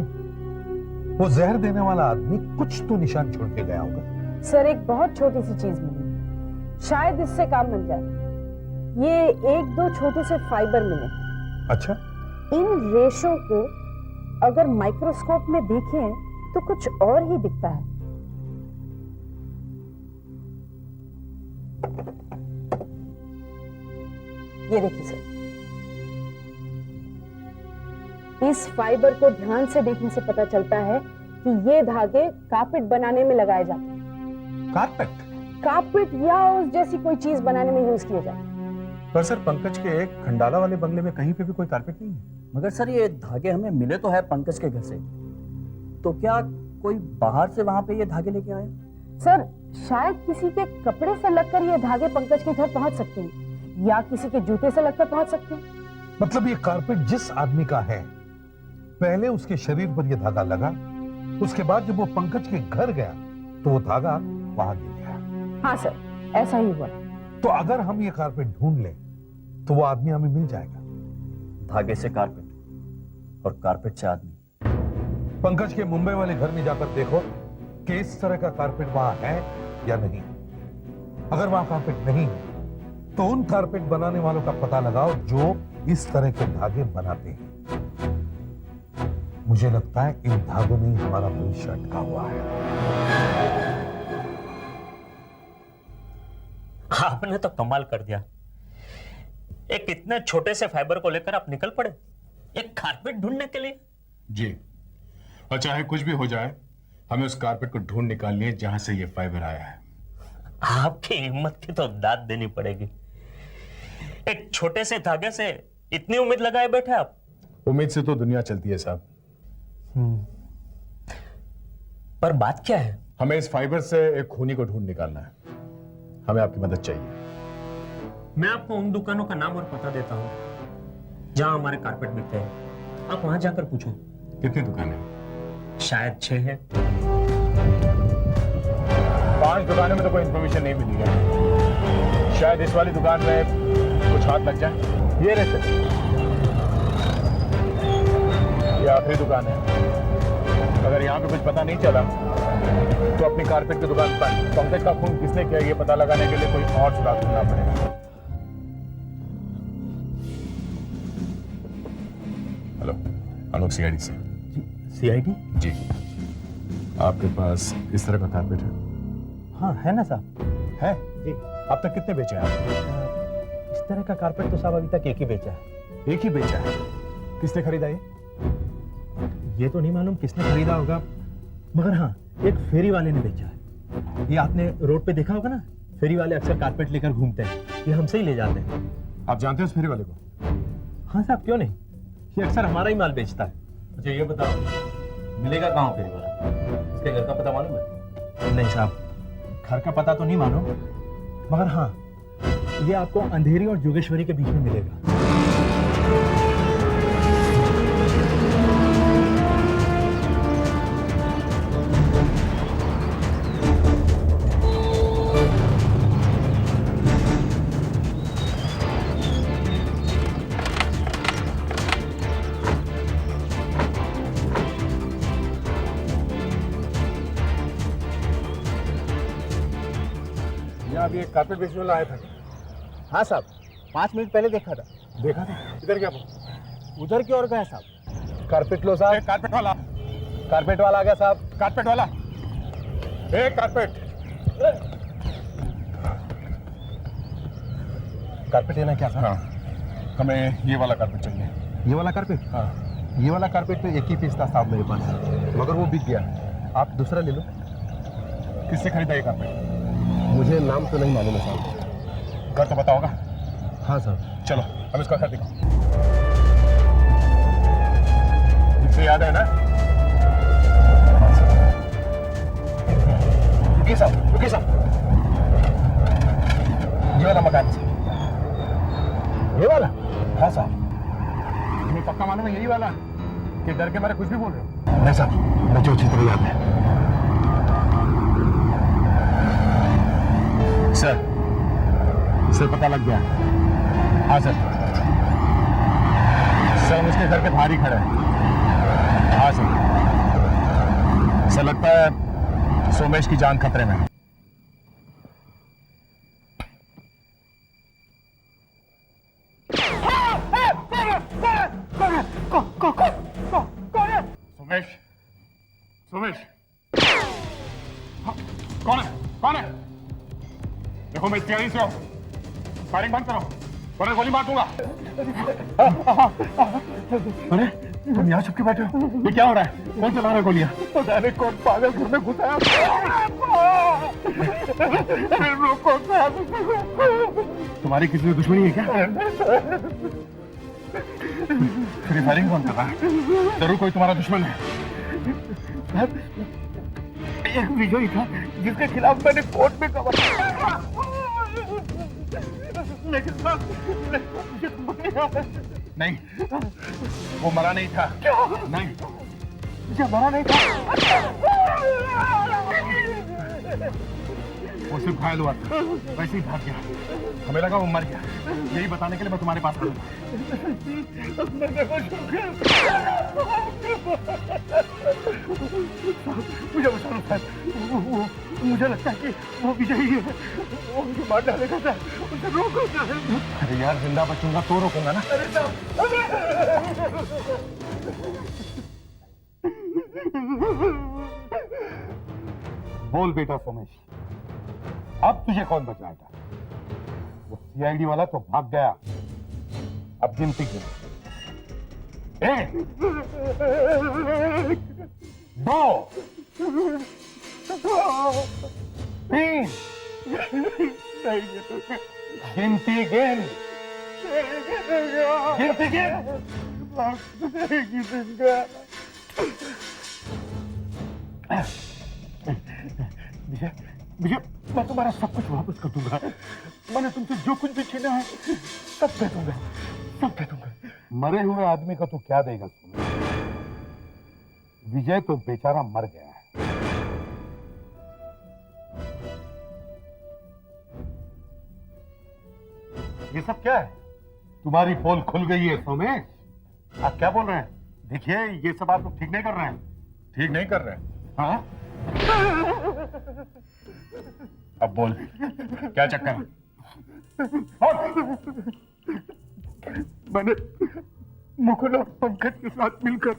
वो जहर देने वाला आदमी कुछ तो निशान छोड़ के गया होगा।
सर एक बहुत छोटी सी चीज मिली, शायद इससे काम बन जाए। ये 1-2 छोटे से फाइबर मिले।
अच्छा,
इन रेशों को अगर माइक्रोस्कोप में देखें तो कुछ और ही दिखता है। ये देखिए सर, इस फाइबर को ध्यान से देखने से पता चलता है कि ये धागे कारपेट बनाने में लगाए जाते हैं।
कारपेट?
कारपेट या उस जैसी कोई चीज बनाने में यूज किए जाते हैं।
पर सर पंकज के एक खंडाला वाले बंगले में कहीं पे भी कोई कारपेट नहीं है।
मगर सर ये धागे हमें मिले तो है पंकज के घर से, तो क्या कोई बाहर से वहां पे ये धागे लेके आया?
सर शायद किसी के कपड़े से लगकर ये धागे पंकज के घर पहुंच सकते हैं या किसी के जूते से लगकर पहुंच सकते हैं।
मतलब ये कारपेट जिस आदमी का है, पहले उसके शरीर पर यह धागा लगा, उसके बाद जब वो पंकज के घर गया तो वो धागा वहां गिर गया।
हाँ सर, ऐसा ही हुआ।
तो अगर हम ये कारपेट ढूंढ लें तो वो आदमी हमें मिल जाएगा।
धागे से कारपेट और कारपेट से आदमी।
पंकज के मुंबई वाले घर में जाकर देखो कि इस तरह का कारपेट वहां है या नहीं। अगर वहां कारपेट नहीं है तो उन कारपेट बनाने वालों का पता लगाओ जो इस तरह के धागे बनाते हैं। मुझे लगता है इन धागों में हमारा भविष्य अटका हुआ है।
आपने तो कमाल कर दिया। एक इतने छोटे से फाइबर को लेकर आप निकल पड़े एक कारपेट ढूंढने के लिए।
जी, और चाहे कुछ भी हो जाए, हमें उस कारपेट को ढूंढ निकालनी है जहां से ये फाइबर आया है।
आपकी हिम्मत की तो दाद देनी पड़ेगी। एक छोटे से धागे से इतनी उम्मीद लगाए बैठे आप।
उम्मीद से तो दुनिया चलती है साहब।
पर बात क्या है?
हमें इस फाइबर से एक खूनी को ढूंढ निकालना है। हमें आपकी मदद चाहिए।
मैं आपको उन दुकानों का नाम और पता देता हूं जहां हमारे कारपेट बिकते हैं। आप वहां जाकर पूछो।
कितनी दुकानें?
शायद 6 है।
5 दुकानों में तो कोई इंफॉर्मेशन नहीं मिली है। शायद इस वाली दुकान में कुछ हाथ लग जाए। ये रहे सर, ये आखिरी दुकान है। अगर यहाँ पे कुछ पता नहीं चला तो अपनी कारपेट की दुकान पर पंकज का खून किसने किया ये पता लगाने के लिए कोई और सुराग ढूंढना पड़ेगा। हेलो, आलोक सीआईडी से।
सीआईडी?
जी। आपके पास इस तरह का कारपेट है?
हाँ है ना साहब।
है जी। अब तक कितने बेचे हैं आपने?
इस तरह का कारपेट तो साहब अभी तक एक ही बेचा है।
एक ही बेचा है? किसने खरीदा
ये तो नहीं मालूम किसने खरीदा होगा, मगर हाँ एक फेरी वाले ने बेचा है। ये आपने रोड पे देखा होगा ना, फेरी वाले अक्सर कारपेट लेकर घूमते हैं, ये हमसे ही ले जाते हैं।
आप जानते हो उस फेरी वाले को?
हाँ साहब, क्यों नहीं, ये अक्सर हमारा ही माल बेचता है।
अच्छा ये बताओ, मिलेगा कहाँ फेरी वाला? इसके घर का पता मालूम है?
नहीं साहब, घर का पता तो नहीं मालूम, मगर हाँ ये आपको अंधेरी और जोगेश्वरी के बीच में मिलेगा।
अभी एक कारपेट बेचने वाला आया था।
हाँ साहब, 5 मिनट पहले देखा था।
देखा था? इधर क्या?
उधर की ओर गया साहब।
कारपेट लो साहब। कारपेट वाला आ गया साहब। कारपेट वाला, एक कारपेट लेना क्या साहब? हाँ, हमें ये वाला कारपेट चाहिए।
ये वाला कारपेट?
हाँ।
ये वाला कारपेट तो एक ही पीस था साहब मेरे पास, मगर वो बिक गया। आप दूसरा ले लो।
किससे खरीदा ये कारपेट?
मुझे नाम तो नहीं मालूम है साहब।
घर तो पता होगा?
हाँ साहब।
चलो हम इसका घर दिखाओ। इसे याद है ना? रुकिए साहब, रुकिए साहब। ये वाला मकान है। ये वाला? हाँ साहब। तुम्हें पक्का मालूम है यही वाला कि डर के मारे कुछ भी बोल रहे हो?
नहीं साहब, मुझे अच्छी तरह याद है।
सर पता लग गया। हाँ सर, हम उसके घर के बाहर ही खड़े हैं। हाँ सर, लगता है सोमेश की जान खतरे में है। सोमेश, सोमेश, कौन है? कौन है? देखो मैं तैयारी से हूं, फायरिंग बंद करो वरना गोली मार दूंगा। अरे तुम यहाँ छुप के बैठे हो, ये क्या हो रहा है? कौन चला रहा है गोलियां? पता नहीं कौन पागल घर में घुसा है। तुम्हारी किसी से दुश्मनी है क्या? फिर फायरिंग कौन कर रहा है? जरूर कोई तुम्हारा दुश्मन है।
एक विजय था जिसके खिलाफ मैंने कोर्ट में गवाही लेकिन नहीं, वो मरा नहीं था। क्या? नहीं, मुझे मरा नहीं था। वो सिर्फ घायल हुआ था, वैसे ही भाग गया। हमें लगा वो मर गया। यही बताने के लिए मैं तुम्हारे पास आया। मुझे बचाना था। मुझे लगता है कि वो विजय ही है। वो मुझे मार डालेगा था। उसे रोको। अरे यार, जिंदा बचूंगा तो रोकूंगा ना। बोल बेटा सोमेश, अब तुझे कौन बचाएगा? वो सीआईडी वाला तो भाग गया। अब गिनती गिन। 1 2 3 गिनती गिन। गिनती गिन। विजय, मैं तुम्हारा सब कुछ वापस कर दूंगा। मैंने तुमसे जो कुछ भी छीना है सब दे दूंगा, सब दे दूंगा। मरे हुए आदमी का तो क्या देगा तुम्हें? विजय तो बेचारा मर गया है। ये सब क्या है? तुम्हारी पोल खुल गई है सोमेश। आप क्या बोल रहे हैं? देखिए, ये सब आप लोग ठीक नहीं कर रहे हैं। ठीक नहीं कर रहे हैं? हाँ? अब बोल, क्या चक्कर है? मैंने मुकुल और पंकज के साथ मिलकर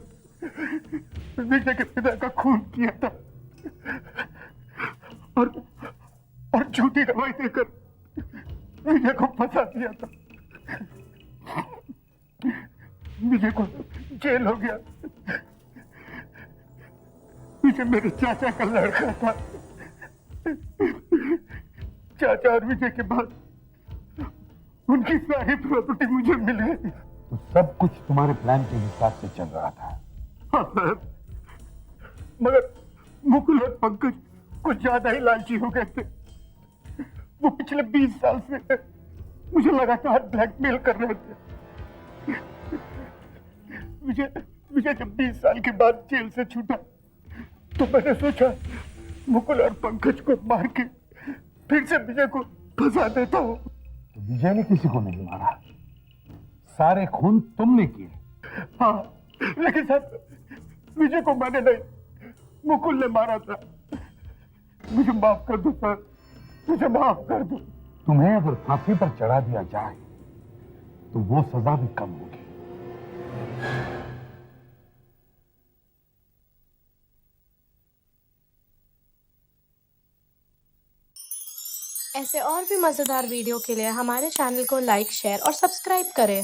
विजय के पिता का खून किया था और झूठी गवाही देकर विजय को फंसा दिया था। विजय को जेल हो गया। विजय मेरे चाचा का लड़का था। चाचा और विजय के बाद उनकी सारी प्रॉपर्टी मुझे मिल गई। तो सब कुछ तुम्हारे प्लान के हिसाब से चल रहा था। हाँ साहब, मगर मुकुल और पंकज कुछ ज्यादा ही लालची हो गए थे। वो पिछले 20 साल से मुझे लगातार ब्लैकमेल कर रहे थे। विजय जब 20 साल के बाद जेल से छूटा तो मैंने सोचा मुकुल और पंकज को मार के फिर से विजय को फंसा देता हूँ। विजय ने किसी को नहीं मारा, सारे खून तुमने किए। हाँ, लेकिन सर विजय को मैंने नहीं, मुकुल ने मारा था। मुझे माफ कर दो सर, मुझे माफ कर दो। तुम्हें अगर फांसी पर चढ़ा दिया जाए तो वो सजा भी कम होगी।
ऐसे और भी मज़ेदार वीडियो के लिए हमारे चैनल को लाइक, शेयर और सब्सक्राइब करें।